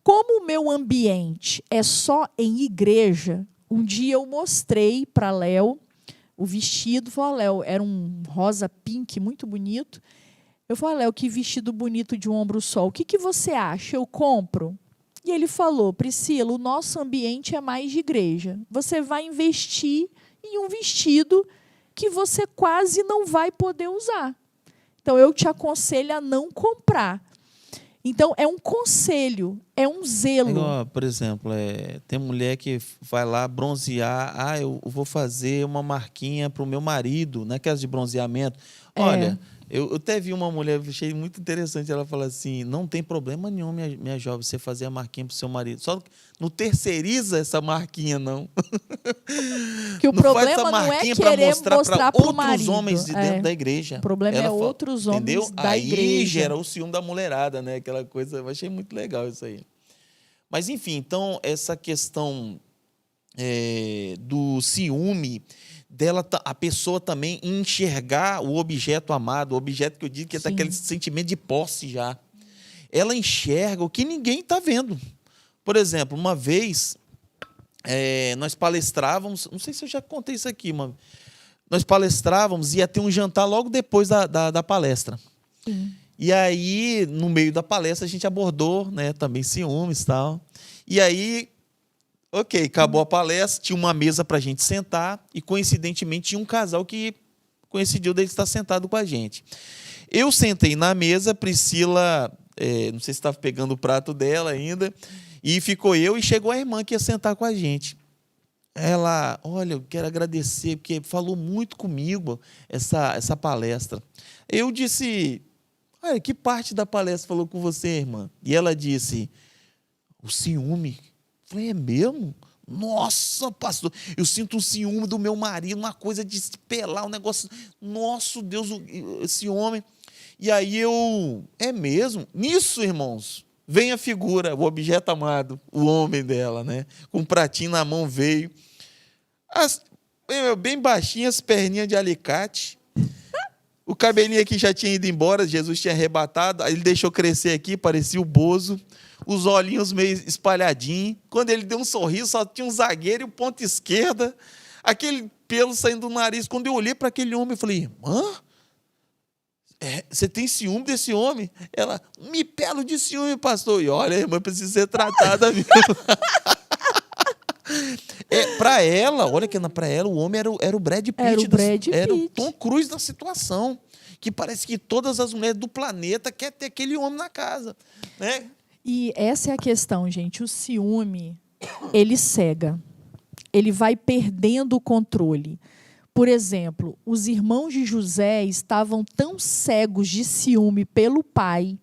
Como o meu ambiente é só em igreja, um dia eu mostrei para Léo o vestido. Falei: Léo, era um rosa pink muito bonito. Eu falei: Léo, que vestido bonito de um ombro só. O que você acha? Eu compro? E ele falou: Priscila, o nosso ambiente é mais de igreja. Você vai investir em um vestido que você quase não vai poder usar. Então, eu te aconselho a não comprar. Então, é um conselho, é um zelo. Igual, por exemplo, tem mulher que vai lá bronzear. Ah, eu vou fazer uma marquinha para o meu marido, naquelas de bronzeamento. Olha... Eu até vi uma mulher, achei muito interessante, ela fala assim: não tem problema nenhum, minha jovem, você fazer a marquinha para o seu marido. Só não terceiriza essa marquinha, não. Que o não problema faz essa não é querer mostrar para outros homens de dentro da igreja. O problema é outros homens entendeu? da igreja. Aí gera o ciúme da mulherada, né? Aquela coisa, eu achei muito legal isso aí. Mas, enfim, então, essa questão do ciúme... a pessoa também enxergar o objeto amado, o objeto que eu digo que é aquele sentimento de posse já. Ela enxerga o que ninguém está vendo. Por exemplo, uma vez, nós palestrávamos, não sei se eu já contei isso aqui, mas nós palestrávamos e ia ter um jantar logo depois da palestra. Sim. E aí, no meio da palestra, a gente abordou, né, também ciúmes e tal. E aí... Ok, acabou a palestra, tinha uma mesa para a gente sentar e, coincidentemente, tinha um casal que coincidiu dele estar sentado com a gente. Eu sentei na mesa, Priscila, não sei se estava pegando o prato dela ainda, e ficou eu e chegou a irmã que ia sentar com a gente. Ela: olha, eu quero agradecer, porque falou muito comigo essa palestra. Eu disse: olha, que parte da palestra falou com você, irmã? E ela disse: o ciúme. Eu falei: é mesmo? Nossa, pastor, eu sinto um ciúme do meu marido, uma coisa de se pelar, um negócio... Nossa, Deus, esse homem... E aí é mesmo? Nisso, irmãos, vem a figura, o objeto amado, o homem dela, né? Com um pratinho na mão veio. Bem baixinho, as perninhas de alicate. O cabelinho aqui já tinha ido embora, Jesus tinha arrebatado, aí ele deixou crescer aqui, parecia o Bozo. Os olhinhos meio espalhadinhos. Quando ele deu um sorriso, só tinha um zagueiro e o ponta esquerda. Aquele pelo saindo do nariz. Quando eu olhei para aquele homem, eu falei: irmã, você tem ciúme desse homem? Ela: me pelo de ciúme, pastor. E olha, irmã, precisa ser tratada mesmo. Para ela, olha que para ela o homem era o Brad Pitt. Era o Tom Cruise da situação. Que parece que todas as mulheres do planeta querem ter aquele homem na casa, né? E essa é a questão, gente. O ciúme, ele cega. Ele vai perdendo o controle. Por exemplo, os irmãos de José estavam tão cegos de ciúme pelo pai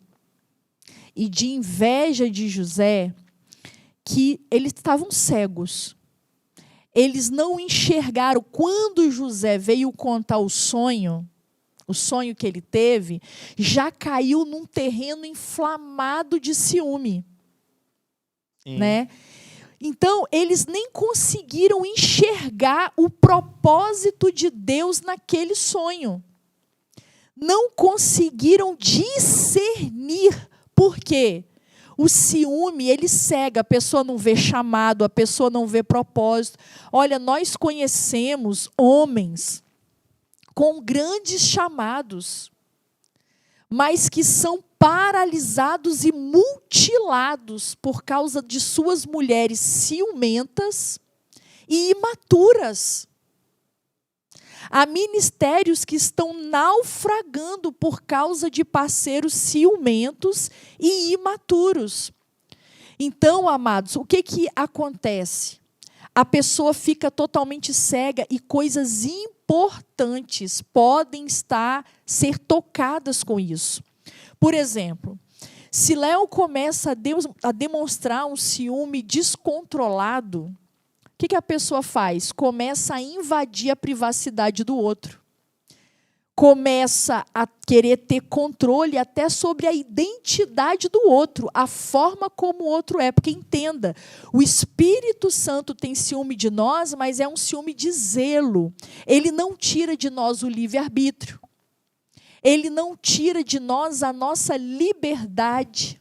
e de inveja de José, que eles estavam cegos. Eles não enxergaram. Quando José veio contar o sonho que ele teve, já caiu num terreno inflamado de ciúme. Né? Então, eles nem conseguiram enxergar o propósito de Deus naquele sonho. Não conseguiram discernir. Por quê? O ciúme, ele cega, a pessoa não vê chamado, a pessoa não vê propósito. Olha, nós conhecemos homens com grandes chamados, mas que são paralisados e mutilados por causa de suas mulheres ciumentas e imaturas. Há ministérios que estão naufragando por causa de parceiros ciumentos e imaturos. Então, amados, o que acontece? A pessoa fica totalmente cega e coisas importantes podem ser tocadas com isso. Por exemplo, se Léo começa a demonstrar um ciúme descontrolado, o que a pessoa faz? Começa a invadir a privacidade do outro. Começa a querer ter controle até sobre a identidade do outro, a forma como o outro é. Porque entenda, o Espírito Santo tem ciúme de nós, mas é um ciúme de zelo. Ele não tira de nós o livre-arbítrio. Ele não tira de nós a nossa liberdade.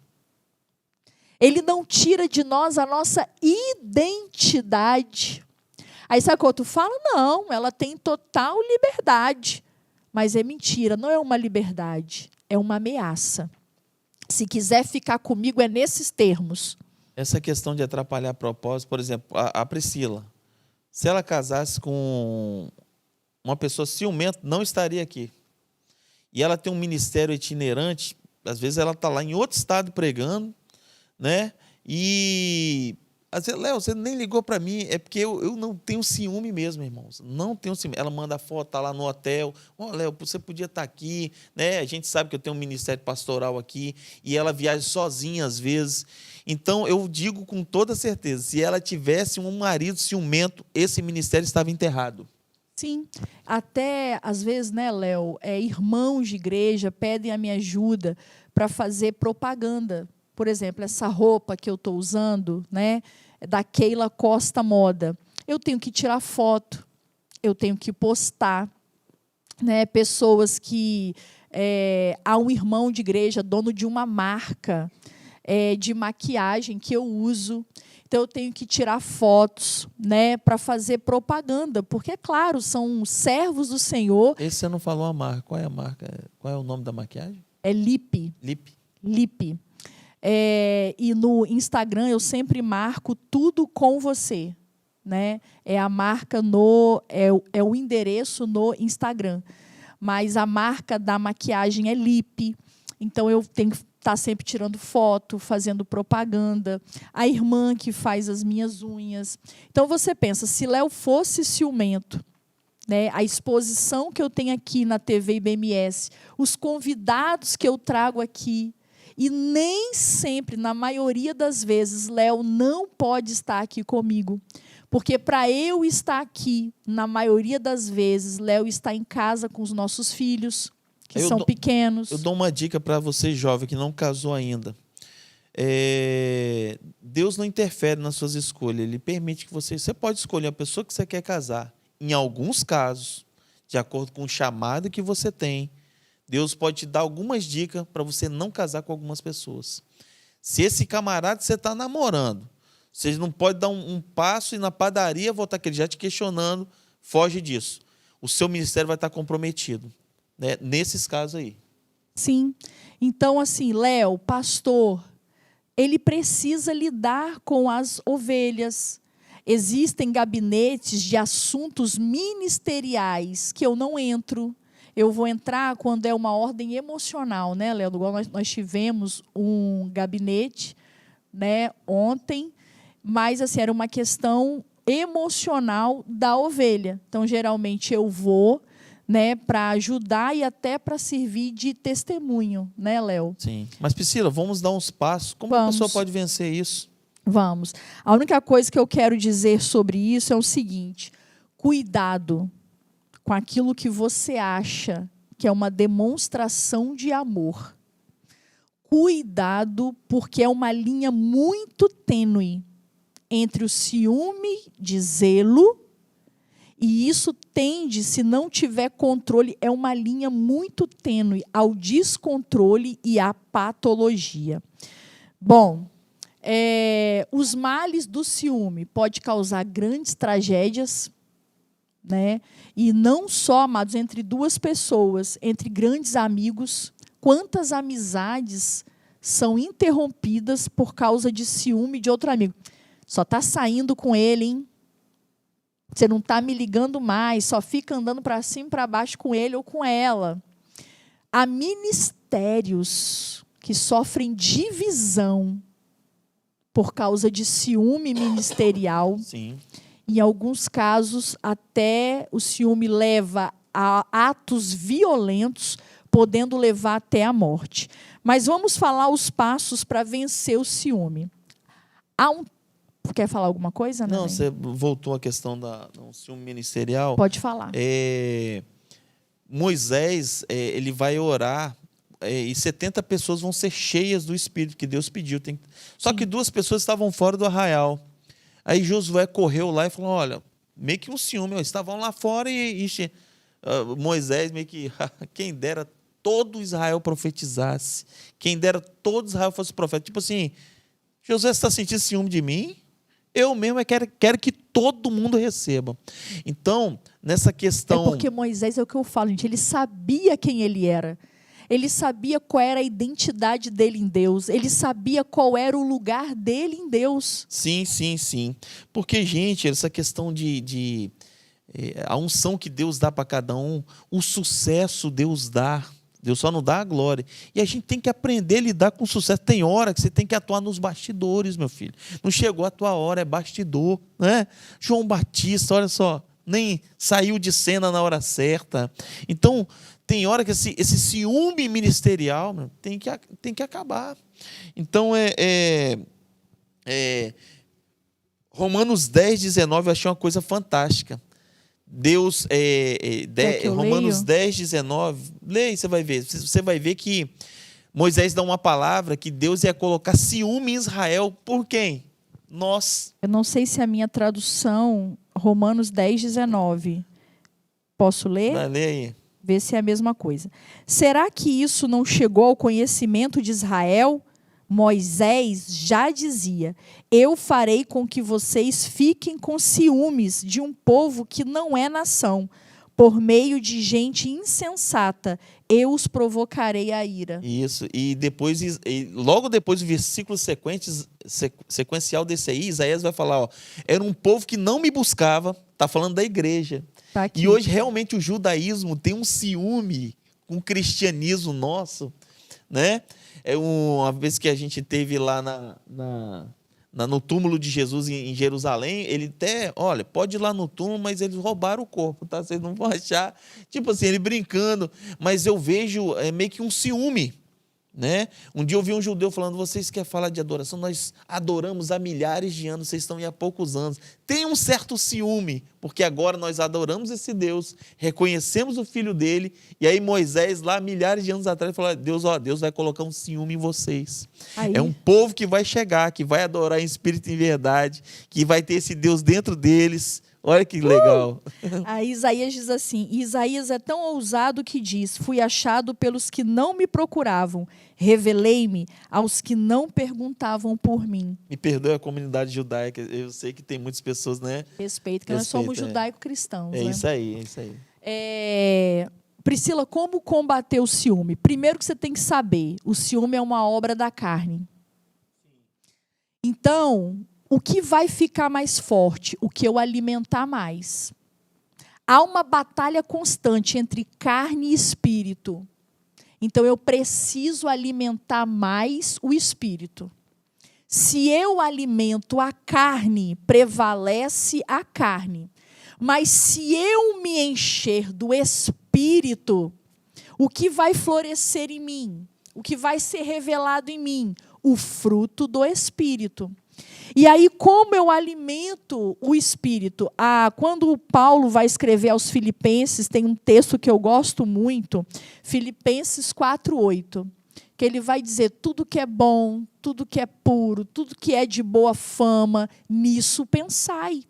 Ele não tira de nós a nossa identidade. Aí sabe o que o outro fala? Não, ela tem total liberdade. Mas é mentira, não é uma liberdade, é uma ameaça. Se quiser ficar comigo, é nesses termos. Essa questão de atrapalhar propósito, por exemplo, a Priscila, se ela casasse com uma pessoa ciumenta, não estaria aqui. E ela tem um ministério itinerante, às vezes ela está lá em outro estado pregando, né? E às vezes, Léo, você nem ligou para mim, é porque eu não tenho ciúme mesmo, irmãos. Não tenho ciúme. Ela manda foto, está lá no hotel. Léo, você podia estar aqui, né? A gente sabe que eu tenho um ministério pastoral aqui e ela viaja sozinha às vezes. Então, eu digo com toda certeza, se ela tivesse um marido ciumento, esse ministério estava enterrado. Sim, até às vezes, né, Léo, irmãos de igreja pedem a minha ajuda para fazer propaganda. Por exemplo, essa roupa que eu estou usando, né, da Keila Costa Moda. Eu tenho que tirar foto, eu tenho que postar. Né, pessoas que... há um irmão de igreja, dono de uma marca de maquiagem que eu uso. Então, eu tenho que tirar fotos, né, para fazer propaganda, porque, é claro, são servos do Senhor. Esse você não falou a marca. Qual é a marca? Qual é o nome da maquiagem? É Lip. Lip. Lip. E no Instagram eu sempre marco tudo com você. Né? É a marca é o endereço no Instagram. Mas a marca da maquiagem é Lip. Então, eu tenho que estar sempre tirando foto, fazendo propaganda. A irmã que faz as minhas unhas. Então, você pensa, se Léo fosse ciumento, né, a exposição que eu tenho aqui na TV IBMS, os convidados que eu trago aqui, e nem sempre, na maioria das vezes, Léo não pode estar aqui comigo. Porque para eu estar aqui, na maioria das vezes, Léo está em casa com os nossos filhos, que são pequenos. Eu dou uma dica para você, jovem, que não casou ainda. Deus não interfere nas suas escolhas. Ele permite que você pode escolher a pessoa que você quer casar. Em alguns casos, de acordo com o chamado que você tem, Deus pode te dar algumas dicas para você não casar com algumas pessoas. Se esse camarada que você está namorando, você não pode dar um passo e na padaria voltar aquele já te questionando, foge disso. O seu ministério vai estar comprometido, né? Nesses casos aí. Sim. Então, assim, Léo, pastor, ele precisa lidar com as ovelhas. Existem gabinetes de assuntos ministeriais que eu não entro. Eu vou entrar quando é uma ordem emocional, né, Léo? Igual nós tivemos um gabinete, né, ontem, mas assim, era uma questão emocional da ovelha. Então, geralmente, eu vou, né, para ajudar e até para servir de testemunho, né, Léo? Sim. Mas, Priscila, vamos dar uns passos. Como a pessoa pode vencer isso? Vamos. A única coisa que eu quero dizer sobre isso é o seguinte: cuidado com aquilo que você acha que é uma demonstração de amor. Cuidado, porque é uma linha muito tênue entre o ciúme de zelo, e isso tende, se não tiver controle, é uma linha muito tênue ao descontrole e à patologia. Bom, os males do ciúme pode causar grandes tragédias, né? E não só, amados, entre duas pessoas, entre grandes amigos. Quantas amizades são interrompidas por causa de ciúme de outro amigo? Só está saindo com ele, hein? Você não está me ligando mais, só fica andando para cima e para baixo com ele ou com ela. Há ministérios que sofrem divisão por causa de ciúme ministerial. Sim. Em alguns casos, até o ciúme leva a atos violentos, podendo levar até a morte. Mas vamos falar os passos para vencer o ciúme. Quer falar alguma coisa, Ana? Não, você voltou à questão do ciúme ministerial. Pode falar. Moisés, ele vai orar, e 70 pessoas vão ser cheias do Espírito que Deus pediu. Só que 2 pessoas estavam fora do arraial. Aí Josué correu lá e falou, olha, meio que um ciúme, estavam lá fora e Moisés meio que, quem dera todo Israel profetizasse, quem dera todo Israel fosse profeta. Tipo assim, Josué está sentindo ciúme de mim? Eu mesmo quero que todo mundo receba. Então, nessa questão... É porque Moisés, é o que eu falo, gente, ele sabia quem ele era. Ele sabia qual era a identidade dele em Deus. Ele sabia qual era o lugar dele em Deus. Sim, sim, sim. Porque, gente, essa questão a unção que Deus dá para cada um, o sucesso Deus dá. Deus só não dá a glória. E a gente tem que aprender a lidar com o sucesso. Tem hora que você tem que atuar nos bastidores, meu filho. Não chegou a tua hora, é bastidor, né? João Batista, olha só, nem saiu de cena na hora certa. Então, tem hora que esse ciúme ministerial, meu, tem que acabar. Então, Romanos 10, 19, eu achei uma coisa fantástica. Deus, Romanos 10, 19, leia, você vai ver que Moisés dá uma palavra que Deus ia colocar ciúme em Israel. Por quem? Nós. Eu não sei se a minha tradução, Romanos 10, 19, posso ler? Vai, lê aí. Ver se é a mesma coisa. Será que isso não chegou ao conhecimento de Israel? Moisés já dizia, eu farei com que vocês fiquem com ciúmes de um povo que não é nação. Por meio de gente insensata, eu os provocarei a ira. Isso, e logo depois do versículo sequencial desse aí, Isaías vai falar, ó, era um povo que não me buscava, está falando da igreja. Tá aqui. E hoje realmente o judaísmo tem um ciúme com o cristianismo nosso, né? Uma vez que a gente teve lá no túmulo de Jesus em Jerusalém, ele até, olha, pode ir lá no túmulo, mas eles roubaram o corpo, tá? Vocês não vão achar, tipo assim, ele brincando, mas eu vejo meio que um ciúme, né? Um dia eu vi um judeu falando, vocês querem falar de adoração? Nós adoramos há milhares de anos, vocês estão aí há poucos anos. Tem um certo ciúme, porque agora nós adoramos esse Deus, reconhecemos o Filho dele, e aí Moisés, lá milhares de anos atrás, falou, Deus vai colocar um ciúme em vocês. Aí. É um povo que vai chegar, que vai adorar em espírito e em verdade, que vai ter esse Deus dentro deles. Olha que legal. Aí Isaías diz assim, Isaías é tão ousado que diz, fui achado pelos que não me procuravam, revelei-me aos que não perguntavam por mim. Me perdoe a comunidade judaica, eu sei que tem muitas pessoas, né? Respeito, que nós somos judaico-cristãos. É né? isso aí, é isso aí. Priscila, como combater o ciúme? Primeiro que você tem que saber, o ciúme é uma obra da carne. Então, o que vai ficar mais forte? O que eu alimentar mais. Há uma batalha constante entre carne e espírito. Então, eu preciso alimentar mais o espírito. Se eu alimento a carne, prevalece a carne. Mas se eu me encher do Espírito, o que vai florescer em mim? O que vai ser revelado em mim? O fruto do Espírito. E aí, como eu alimento o Espírito? Quando Paulo vai escrever aos Filipenses, tem um texto que eu gosto muito, Filipenses 4:8, que ele vai dizer: tudo que é bom, tudo que é puro, tudo que é de boa fama, nisso pensai.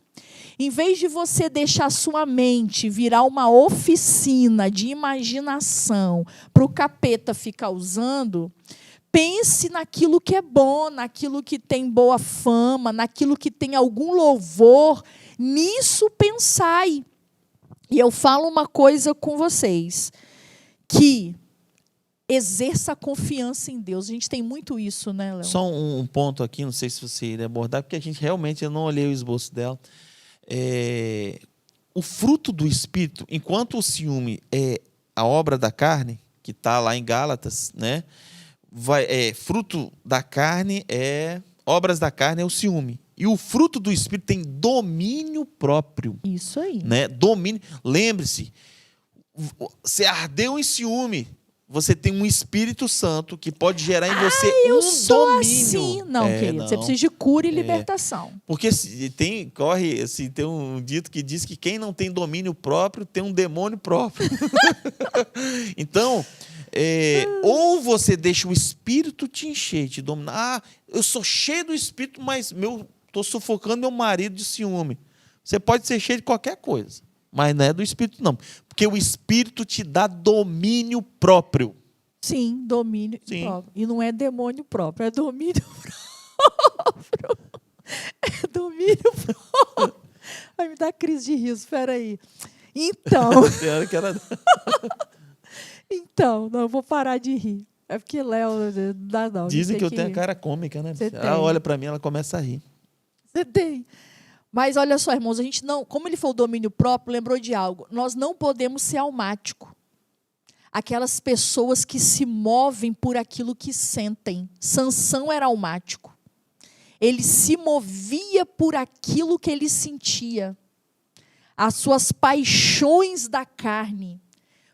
Em vez de você deixar sua mente virar uma oficina de imaginação para o capeta ficar usando, pense naquilo que é bom, naquilo que tem boa fama, naquilo que tem algum louvor, nisso pensai. E eu falo uma coisa com vocês, que exerça confiança em Deus. A gente tem muito isso, né, Léo? Só um ponto aqui, não sei se você iria abordar, porque a gente realmente, eu não olhei o esboço dela. O fruto do Espírito, enquanto o ciúme é a obra da carne, que está lá em Gálatas, né? Fruto da carne obras da carne é o ciúme. E o fruto do Espírito tem domínio próprio. Isso aí. Né? Domínio. Lembre-se, você ardeu em ciúme, você tem um Espírito Santo que pode gerar em você eu um sou domínio. Assim. Não, querido, não. você precisa de cura e libertação. Porque tem um dito que diz que quem não tem domínio próprio tem um demônio próprio. Então, ou você deixa o Espírito te encher, te dominar. Eu sou cheio do Espírito, mas estou sufocando meu marido de ciúme. Você pode ser cheio de qualquer coisa, mas não é do Espírito, não. Porque o Espírito te dá domínio próprio. Sim, domínio próprio. E não é demônio próprio, é domínio próprio. É domínio próprio. Vai me dar crise de riso, espera aí. Então... Então, não, eu vou parar de rir. É porque Léo... Não, dizem que eu tenho a cara cômica, né? Ela olha para mim, ela começa a rir. Você tem. Mas olha só, irmãos, a gente não... Como ele falou domínio próprio, lembrou de algo. Nós não podemos ser almático. Aquelas pessoas que se movem por aquilo que sentem. Sansão era almático. Ele se movia por aquilo que ele sentia. As suas paixões da carne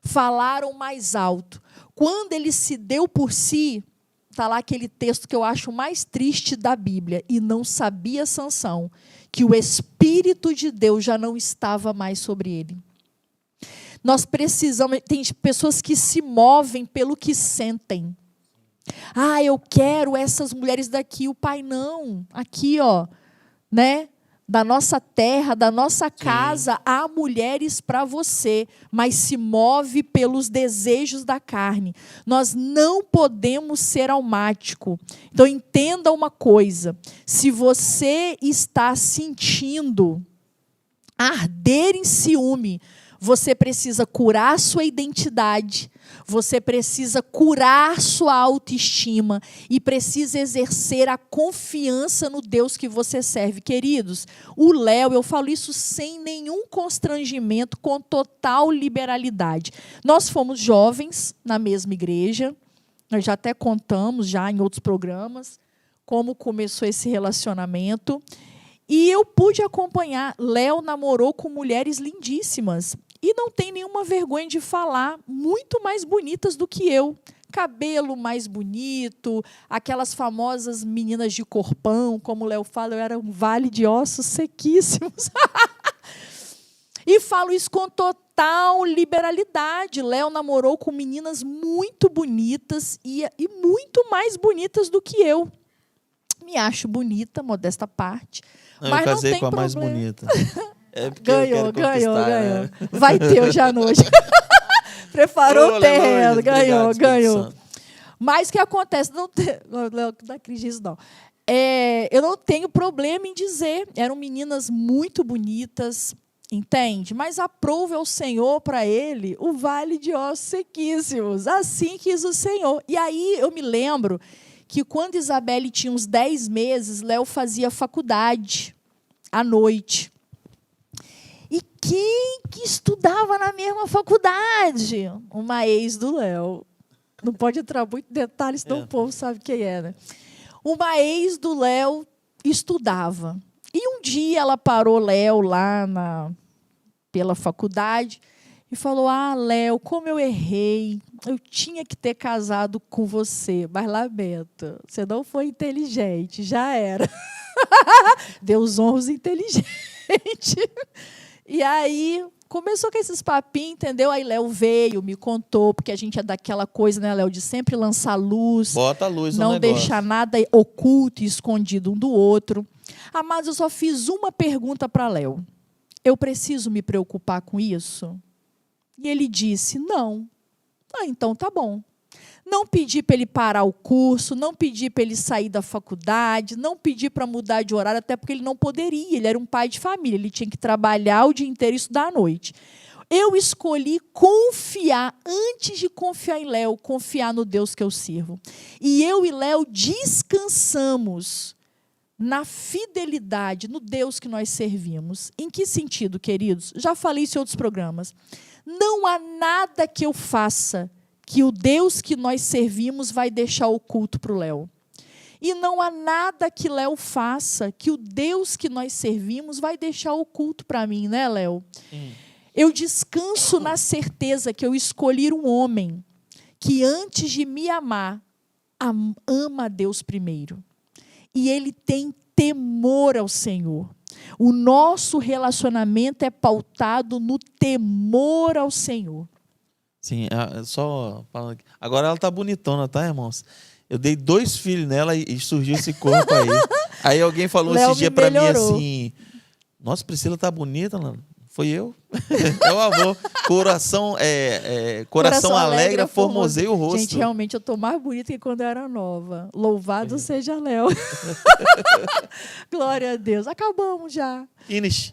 falaram mais alto. Quando ele se deu por si, está lá aquele texto que eu acho mais triste da Bíblia, e não sabia Sansão que o Espírito de Deus já não estava mais sobre ele. Nós precisamos, tem pessoas que se movem pelo que sentem. Eu quero essas mulheres daqui, o pai não. Aqui, né? Da nossa terra, da nossa casa, sim, há mulheres para você, mas se move pelos desejos da carne. Nós não podemos ser almático. Então, entenda uma coisa. Se você está sentindo arder em ciúme, você precisa curar sua identidade, você precisa curar sua autoestima e precisa exercer a confiança no Deus que você serve. Queridos, o Léo, eu falo isso sem nenhum constrangimento, com total liberalidade. Nós fomos jovens na mesma igreja, nós já até contamos já em outros programas como começou esse relacionamento. E eu pude acompanhar. Léo namorou com mulheres lindíssimas. E não tem nenhuma vergonha de falar, muito mais bonitas do que eu. Cabelo mais bonito, aquelas famosas meninas de corpão, como o Léo fala, eu era um vale de ossos sequíssimos. E falo isso com total liberalidade. Léo namorou com meninas muito bonitas e muito mais bonitas do que eu. Me acho bonita, modesta parte. Mas eu casei não tem com a problema. mais bonita. Ganhou. Vai ter hoje à noite. Preparou o terreno, ganhou. Mas o que acontece? Não dá crise disso, não. Eu não tenho problema em dizer. Eram meninas muito bonitas, entende? Mas aprove ao Senhor para ele o vale de ossos sequíssimos. Assim quis o Senhor. E aí eu me lembro que quando Isabelle tinha uns 10 meses, Léo fazia faculdade à noite. E quem que estudava na mesma faculdade? Uma ex do Léo. Não pode entrar muito em detalhes, senão o povo sabe quem é, né? Uma ex do Léo estudava. E um dia ela parou Léo lá pela faculdade e falou: Léo, como eu errei. Eu tinha que ter casado com você, mas lamento, você não foi inteligente, já era. Deus honra os inteligentes. E aí, começou com esses papinhos, entendeu? Aí Léo veio, me contou, porque a gente é daquela coisa, né, Léo, de sempre lançar luz. Bota a luz no não negócio. Deixar nada oculto e escondido um do outro. Amados, eu só fiz uma pergunta para Léo. Eu preciso me preocupar com isso? E ele disse, não. Então tá bom. Não pedi para ele parar o curso, não pedi para ele sair da faculdade, não pedi para mudar de horário, até porque ele não poderia, ele era um pai de família, ele tinha que trabalhar o dia inteiro e estudar à noite. Eu escolhi confiar, antes de confiar em Léo, confiar no Deus que eu sirvo. E eu e Léo descansamos na fidelidade, no Deus que nós servimos. Em que sentido, queridos? Já falei isso em outros programas. Não há nada que eu faça que o Deus que nós servimos vai deixar oculto para o Léo. E não há nada que Léo faça que o Deus que nós servimos vai deixar oculto para mim, né, Léo? Eu descanso na certeza que eu escolhi um homem que, antes de me amar, ama a Deus primeiro. E ele tem temor ao Senhor. O nosso relacionamento é pautado no temor ao Senhor. Sim, só falando aqui. Agora ela tá bonitona, tá, irmãos? Eu dei 2 filhos nela e surgiu esse corpo aí. Aí alguém falou esse dia pra mim assim: nossa, Priscila tá bonita, Lana. Foi eu. É o avô. Coração alegre, formosei o rosto. Gente, realmente eu tô mais bonita que quando eu era nova. Louvado seja Léo. Glória a Deus. Acabamos já. Finish.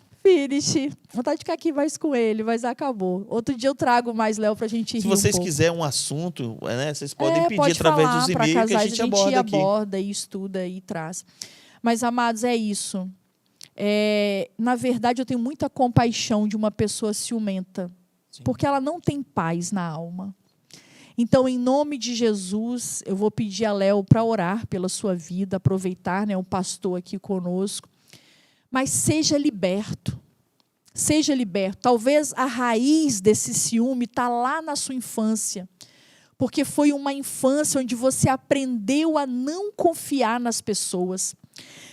Vontade de ficar aqui mais com ele, mas acabou. Outro dia eu trago mais Léo pra gente rir. Se vocês quiserem um assunto, né, vocês podem pedir através dos e-mails que a gente aborda e estuda e traz. Mas, amados, é isso. Na verdade, eu tenho muita compaixão de uma pessoa ciumenta. Sim. Porque ela não tem paz na alma. Então, em nome de Jesus, eu vou pedir a Léo para orar pela sua vida, aproveitar, né, um pastor aqui conosco. Mas seja liberto. Seja liberto. Talvez a raiz desse ciúme está lá na sua infância. Porque foi uma infância onde você aprendeu a não confiar nas pessoas.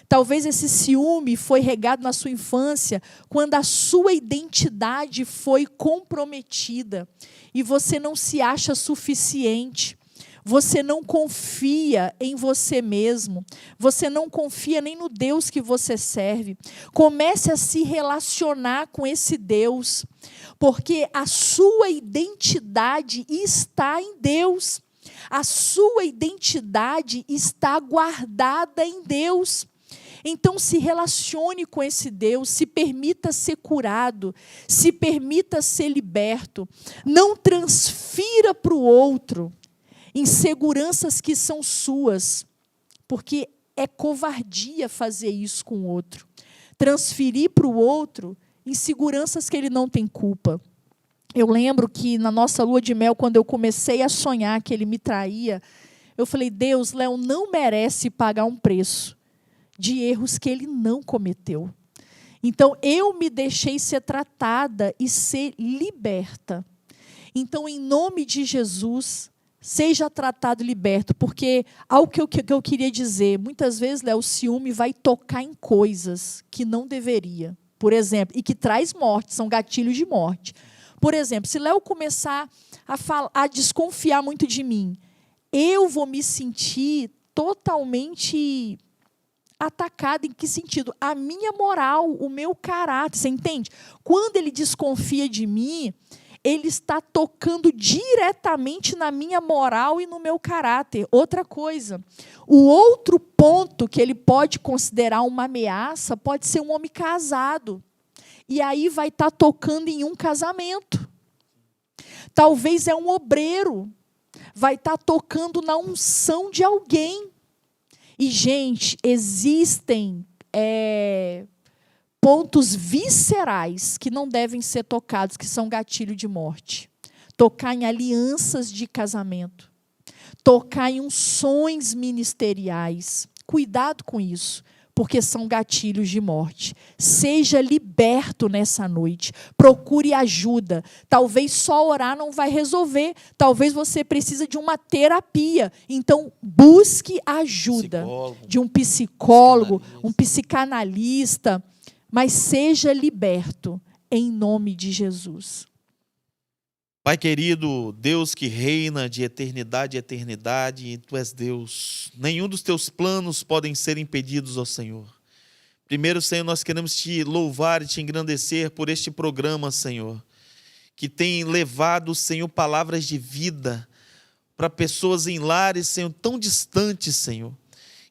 Talvez esse ciúme foi regado na sua infância quando a sua identidade foi comprometida e você não se acha suficiente. Você não confia em você mesmo. Você não confia nem no Deus que você serve. Comece a se relacionar com esse Deus, porque a sua identidade está em Deus. A sua identidade está guardada em Deus. Então, se relacione com esse Deus, se permita ser curado, se permita ser liberto. Não transfira para o outro inseguranças que são suas, porque é covardia fazer isso com o outro. Transferir para o outro inseguranças que ele não tem culpa. Eu lembro que na nossa lua de mel, quando eu comecei a sonhar que ele me traía, eu falei, Deus, Léo não merece pagar um preço de erros que ele não cometeu. Então, eu me deixei ser tratada e ser liberta. Então, em nome de Jesus, seja tratado e liberto, porque algo que eu queria dizer, muitas vezes, Léo, o ciúme vai tocar em coisas que não deveria, por exemplo, e que traz morte, são gatilhos de morte. Por exemplo, se Léo começar a desconfiar muito de mim, eu vou me sentir totalmente atacada. Em que sentido? A minha moral, o meu caráter, você entende? Quando ele desconfia de mim, ele está tocando diretamente na minha moral e no meu caráter. Outra coisa, o outro ponto que ele pode considerar uma ameaça pode ser um homem casado. E aí vai estar tocando em um casamento. Talvez é um obreiro. Vai estar tocando na unção de alguém. E, gente, existem pontos viscerais que não devem ser tocados, que são gatilho de morte. Tocar em alianças de casamento. Tocar em unções ministeriais. cuidado com isso, porque são gatilhos de morte. Seja liberto nessa noite. Procure ajuda. Talvez só orar não vai resolver. Talvez você precise de uma terapia. Então, busque ajuda de um psicólogo, um psicanalista. Mas seja liberto em nome de Jesus. Pai querido, Deus que reina de eternidade a eternidade, e Tu és Deus. Nenhum dos Teus planos podem ser impedidos, ó Senhor. Primeiro, Senhor, nós queremos Te louvar e Te engrandecer por este programa, Senhor, que tem levado, Senhor, palavras de vida para pessoas em lares, Senhor, tão distantes, Senhor,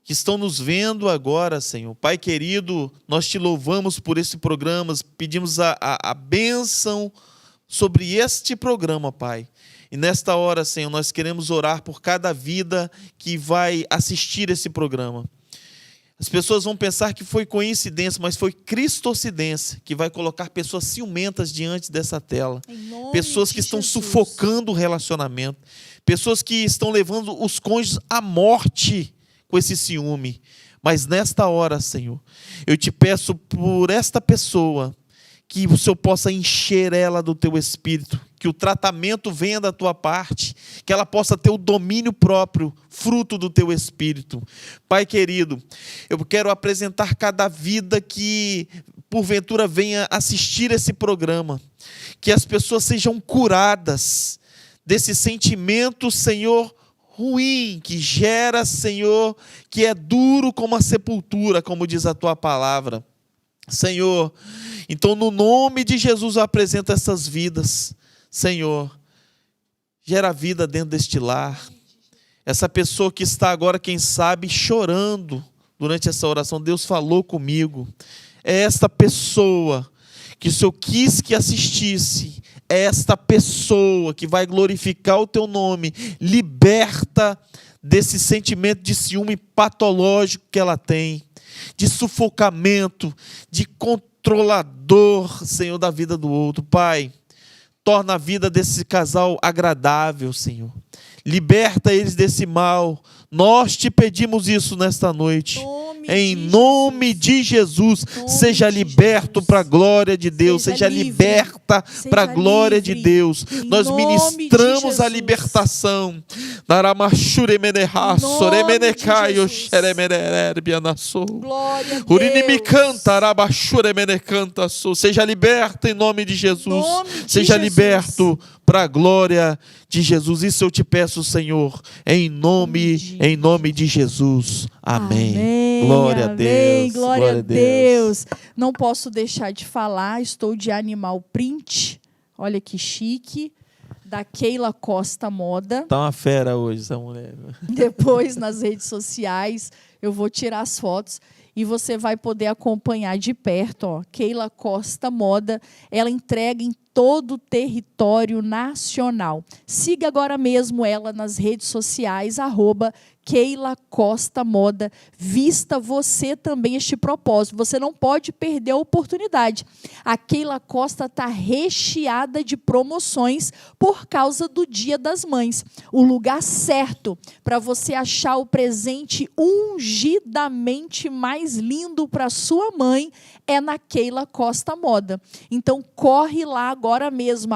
que estão nos vendo agora, Senhor. Pai querido, nós Te louvamos por esse programa, pedimos a bênção sobre este programa, Pai. E nesta hora, Senhor, nós queremos orar por cada vida que vai assistir esse programa. As pessoas vão pensar que foi coincidência, mas foi cristocidência que vai colocar pessoas ciumentas diante dessa tela. Pessoas que estão sufocando o relacionamento. Pessoas que estão levando os cônjuges à morte com esse ciúme. Mas nesta hora, Senhor, eu Te peço por esta pessoa, que o Senhor possa encher ela do Teu Espírito, que o tratamento venha da Tua parte, que ela possa ter o domínio próprio, fruto do Teu Espírito. Pai querido, eu quero apresentar cada vida que, porventura, venha assistir esse programa, que as pessoas sejam curadas desse sentimento, Senhor, ruim, que gera, Senhor, que é duro como a sepultura, como diz a Tua palavra. Senhor, então no nome de Jesus eu apresento essas vidas. Senhor, gera vida dentro deste lar. Essa pessoa que está agora, quem sabe, chorando durante essa oração, Deus falou comigo. É esta pessoa que o Senhor quis que assistisse. É esta pessoa que vai glorificar o Teu nome. Liberta desse sentimento de ciúme patológico que ela tem, de sufocamento, de controlador, Senhor, da vida do outro. Pai, torna a vida desse casal agradável, Senhor. Liberta eles desse mal. Nós Te pedimos isso nesta noite. Em nome de Jesus, seja liberto para a glória de Deus, seja liberta para a glória de Deus. Nós ministramos a libertação. Seja liberto em nome de Jesus. Seja liberto para a glória de Jesus. Isso eu Te peço, Senhor, em nome de Jesus. Amém. Glória a Deus. Glória a Deus. Não posso deixar de falar, estou de animal print. Olha que chique. Da Keila Costa Moda. Tá uma fera hoje essa mulher. Depois, nas redes sociais, eu vou tirar as fotos e você vai poder acompanhar de perto. Ó, Keila Costa Moda, ela entrega em todo o território nacional. Siga agora mesmo ela nas redes sociais, @Keila Costa Moda. Vista você também este propósito. Você não pode perder a oportunidade. A Keila Costa está recheada de promoções por causa do Dia das Mães. O lugar certo para você achar o presente ungidamente mais lindo para sua mãe é na Keila Costa Moda. Então, corre lá agora mesmo,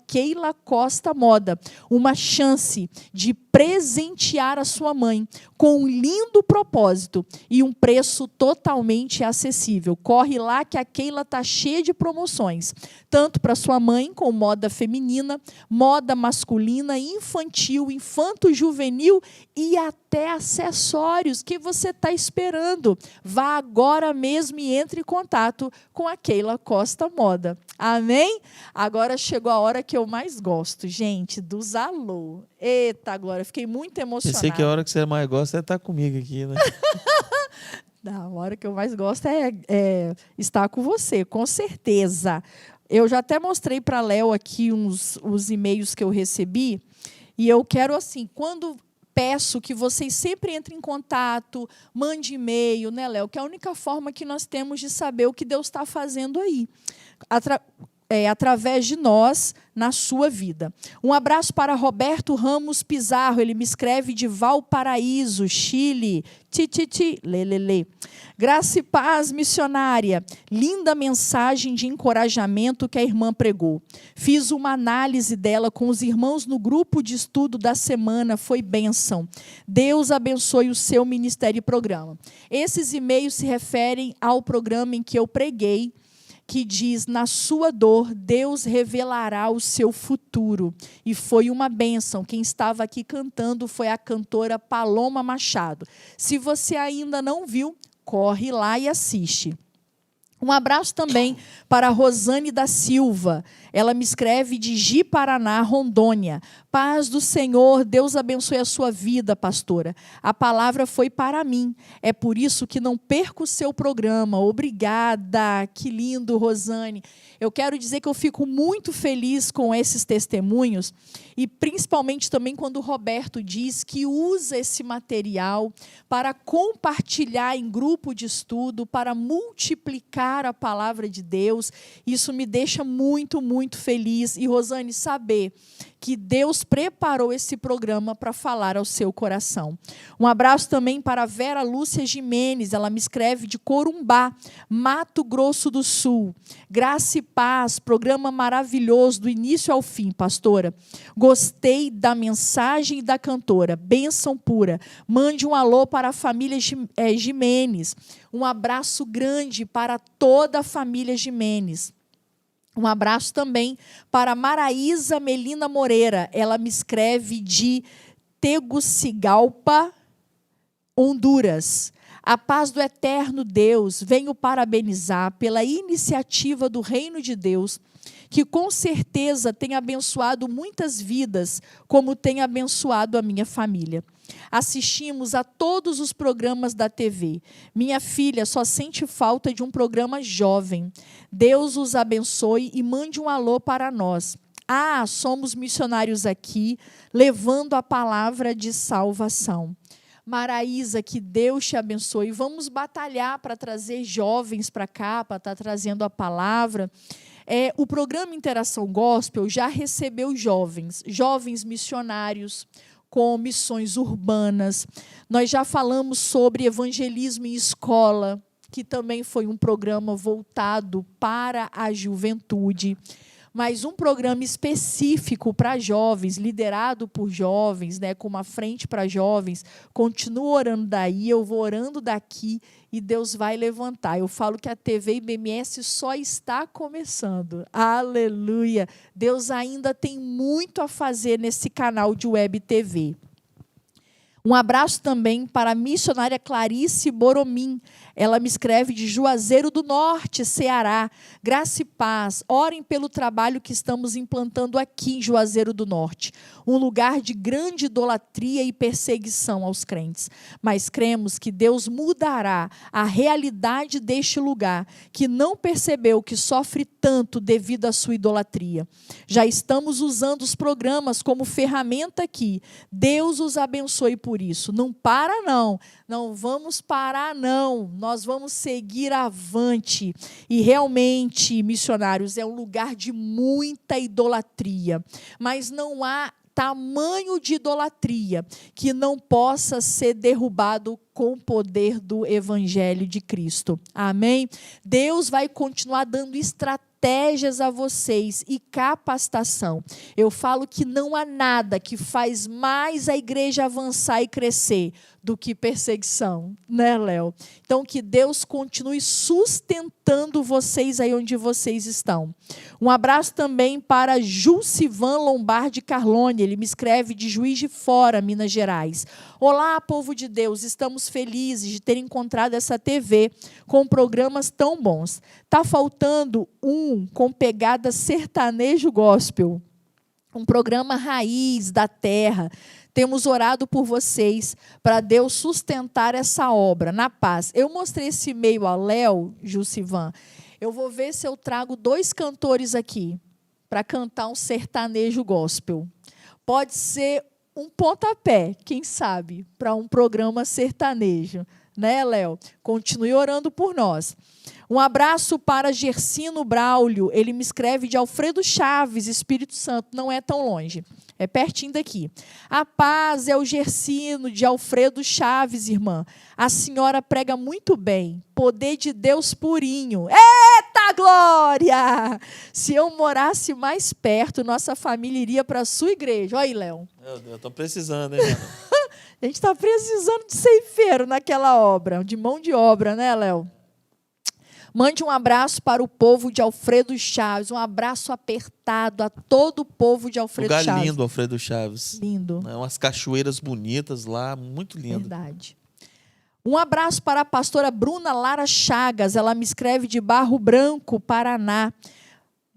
@Keila Costa Moda. Uma chance de presentear a sua mãe com um lindo propósito e um preço totalmente acessível. Corre lá que a Keila está cheia de promoções, tanto para sua mãe com moda feminina, moda masculina, infantil, infanto-juvenil e até acessórios que você está esperando. Vá agora mesmo e entre em contato com a Keila Costa Moda. Amém? Agora chegou a hora que eu mais gosto, gente, dos alô. Eita, Glória, fiquei muito emocionada. Pensei que a hora que você mais gosta é estar comigo aqui, né? Não, a hora que eu mais gosto é estar com você, com certeza. Eu já até mostrei para a Léo aqui os e-mails que eu recebi, e eu quero, assim, quando peço que vocês sempre entrem em contato, mande e-mail, né, Léo? Que é a única forma que nós temos de saber o que Deus está fazendo aí. através de nós na sua vida. Um abraço para Roberto Ramos Pizarro, ele me escreve de Valparaíso, Chile. Lelele. Graça e paz, missionária. Linda mensagem de encorajamento que a irmã pregou. Fiz uma análise dela com os irmãos no grupo de estudo da semana, foi bênção. Deus abençoe o seu ministério e programa. Esses e-mails se referem ao programa em que eu preguei, que diz, na sua dor, Deus revelará o seu futuro. E foi uma bênção. Quem estava aqui cantando foi a cantora Paloma Machado. Se você ainda não viu, corre lá e assiste. Um abraço também para a Rosane da Silva. Ela me escreve de Ji-Paraná, Rondônia. Paz do Senhor, Deus abençoe a sua vida, pastora. A palavra foi para mim. É por isso que não perco o seu programa. Obrigada. Que lindo, Rosane. Eu quero dizer que eu fico muito feliz com esses testemunhos e principalmente também quando o Roberto diz que usa esse material para compartilhar em grupo de estudo, para multiplicar a palavra de Deus. Isso me deixa muito, muito feliz. E, Rosane, saber que Deus preparou esse programa para falar ao seu coração. Um abraço também para a Vera Lúcia Jimenez, ela me escreve de Corumbá, Mato Grosso do Sul. Graça e paz, programa maravilhoso, do início ao fim, pastora. Gostei da mensagem da cantora, bênção pura. Mande um alô para a família Jimenez. Um abraço grande para toda a família Jimenez. Um abraço também para Maraísa Melina Moreira. Ela me escreve de Tegucigalpa, Honduras. A paz do eterno Deus, venho parabenizar pela iniciativa do Reino de Deus, que com certeza tem abençoado muitas vidas, como tem abençoado a minha família. Assistimos a todos os programas da TV. Minha filha só sente falta de um programa jovem. Deus os abençoe e mande um alô para nós. Somos missionários aqui, levando a palavra de salvação. Maraísa, que Deus te abençoe. Vamos batalhar para trazer jovens para cá, para estar trazendo a palavra. O programa Interação Gospel já recebeu jovens missionários, com missões urbanas. Nós já falamos sobre evangelismo em escola, que também foi um programa voltado para a juventude. Mas um programa específico para jovens, liderado por jovens, com uma frente para jovens, continua orando daí, eu vou orando daqui, e Deus vai levantar. Eu falo que a TV IBMS só está começando. Aleluia! Deus ainda tem muito a fazer nesse canal de web TV. Um abraço também para a missionária Clarice Boromim. Ela me escreve de Juazeiro do Norte, Ceará. Graça e paz. Orem pelo trabalho que estamos implantando aqui em Juazeiro do Norte. Um lugar de grande idolatria e perseguição aos crentes. Mas cremos que Deus mudará a realidade deste lugar, que não percebeu que sofre tanto devido à sua idolatria. Já estamos usando os programas como ferramenta aqui. Deus os abençoe por isso. Não para, não. Não vamos parar, não. Nós vamos seguir avante. E realmente, missionários, é um lugar de muita idolatria. Mas não há tamanho de idolatria que não possa ser derrubado com o poder do Evangelho de Cristo. Amém? Deus vai continuar dando estratégias a vocês e capacitação. Eu falo que não há nada que faz mais a igreja avançar e crescer do que perseguição, né, Léo? Então, que Deus continue sustentando vocês aí onde vocês estão. Um abraço também para Jusivan Lombardi Carlone, ele me escreve de Juiz de Fora, Minas Gerais. Olá, povo de Deus, estamos felizes de ter encontrado essa TV com programas tão bons. Está faltando um com pegada sertanejo gospel, um programa raiz da terra. Temos orado por vocês para Deus sustentar essa obra, na paz. Eu mostrei esse e-mail ao Léo, Jusivan. Eu vou ver se eu trago 2 cantores aqui para cantar um sertanejo gospel. Pode ser um pontapé, quem sabe, para um programa sertanejo. Né, Léo? Continue orando por nós. Um abraço para Gersino Braulio. Ele me escreve de Alfredo Chaves, Espírito Santo. Não é tão longe. É pertinho daqui. A paz é o Gersino de Alfredo Chaves, irmã. A senhora prega muito bem. Poder de Deus purinho. Eita glória! Se eu morasse mais perto, nossa família iria para a sua igreja. Olha aí, Léo. Meu Deus, estou precisando, hein, mano? A gente está precisando de ceifeiro naquela obra, de mão de obra, né, Léo? Mande um abraço para o povo de Alfredo Chaves, um abraço apertado a todo o povo de Alfredo Lugar Chaves. lindo, Alfredo Chaves. Lindo. Umas cachoeiras bonitas lá, muito lindo. Verdade. Um abraço para a pastora Bruna Lara Chagas, ela me escreve de Barro Branco, Paraná.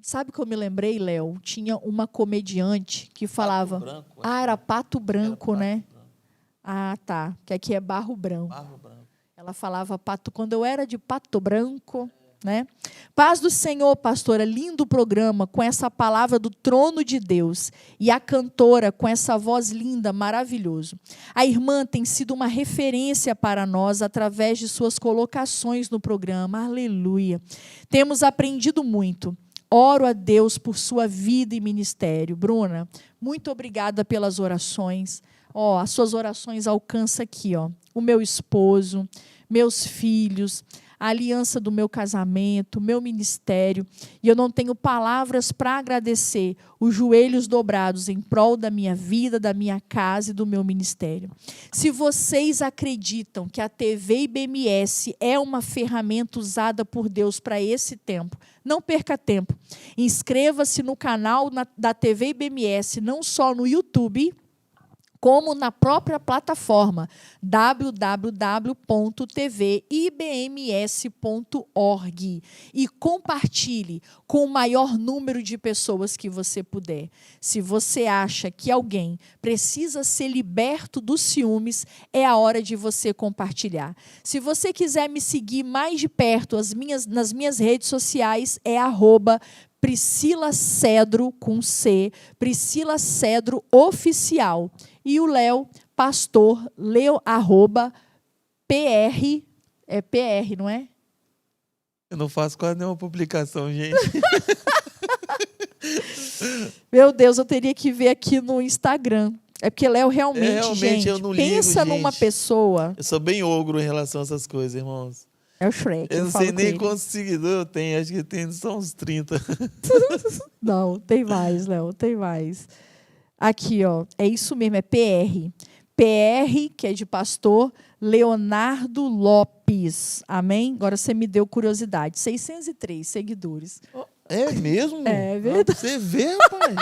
Sabe o que eu me lembrei, Léo? Tinha uma comediante que falava... Pato Branco, era Pato Branco, Pato né? Branco. Ah, tá. Que aqui é Barro Branco. Barro Branco. Ela falava pato quando eu era de Pato Branco, né? Paz do Senhor, pastora, lindo programa com essa palavra do trono de Deus e a cantora com essa voz linda, maravilhoso. A irmã tem sido uma referência para nós através de suas colocações no programa. Aleluia. Temos aprendido muito. Oro a Deus por sua vida e ministério. Bruna, muito obrigada pelas orações. As suas orações alcançam aqui, o meu esposo, meus filhos, a aliança do meu casamento, meu ministério. E eu não tenho palavras para agradecer os joelhos dobrados em prol da minha vida, da minha casa e do meu ministério. Se vocês acreditam que a TV IBMS é uma ferramenta usada por Deus para esse tempo, não perca tempo. Inscreva-se no canal da TV IBMS, não só no YouTube, como na própria plataforma www.tvibms.org e compartilhe com o maior número de pessoas que você puder. Se você acha que alguém precisa ser liberto dos ciúmes, é a hora de você compartilhar. Se você quiser me seguir mais de perto nas minhas redes sociais, é @Priscila Cedro, com C, Priscila Cedro Oficial. E o Léo, pastor, Leo, @PR, é PR, não é? Eu não faço quase nenhuma publicação, gente. Meu Deus, eu teria que ver aqui no Instagram. É porque Léo realmente, gente, eu não pensa ligo, numa gente. pessoa. Eu sou bem ogro em relação a essas coisas, irmãos. É o Shrek. Eu não sei nem quantos seguidores eu tenho, acho que tem só uns 30. Não, tem mais, Léo, tem mais. Aqui, é isso mesmo, é PR. PR, que é de pastor Leonardo Lopes. Amém? Agora você me deu curiosidade. 603 seguidores. É mesmo? É verdade. Você vê, rapaz.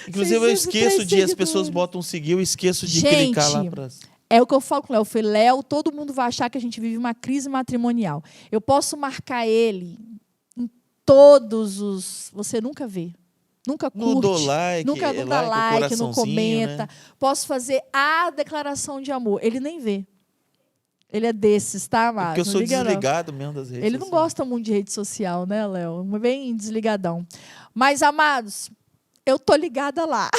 Inclusive, eu esqueço de... As pessoas botam seguir, eu esqueço de clicar lá para... É o que eu falo com o Léo. Eu falei, Léo, todo mundo vai achar que a gente vive uma crise matrimonial. Eu posso marcar ele em todos os... Você nunca vê. Nunca curte. Não dou like. Nunca dá like, não comenta. Né? Posso fazer a declaração de amor. Ele nem vê. Ele é desses, tá, amado? Porque eu sou desligado mesmo das redes sociais. Ele não gosta muito de rede social, né, Léo? Bem desligadão. Mas, amados, eu tô ligada lá.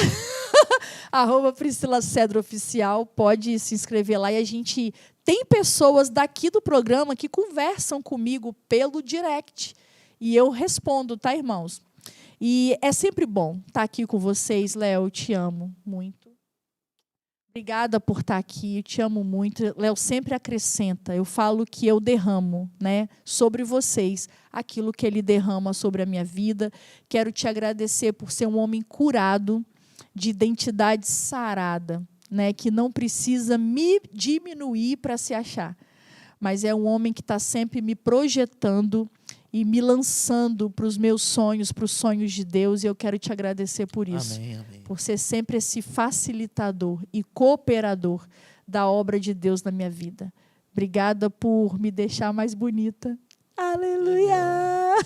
@Priscila Cedro Oficial, pode se inscrever lá. E a gente tem pessoas daqui do programa que conversam comigo pelo direct. E eu respondo, tá, irmãos? E é sempre bom estar aqui com vocês, Léo. Eu te amo muito. Obrigada por estar aqui, eu te amo muito. Léo sempre acrescenta. Eu falo que eu derramo, né, sobre vocês aquilo que ele derrama sobre a minha vida. Quero te agradecer por ser um homem curado, de identidade sarada, né, que não precisa me diminuir para se achar, mas é um homem que está sempre me projetando e me lançando para os meus sonhos, para os sonhos de Deus, e eu quero te agradecer por isso. Amém, amém. Por ser sempre esse facilitador e cooperador da obra de Deus na minha vida. Obrigada por me deixar mais bonita. Aleluia!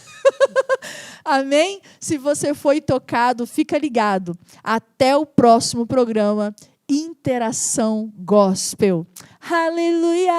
Amém? Se você foi tocado, fica ligado. Até o próximo programa Interação Gospel. Aleluia!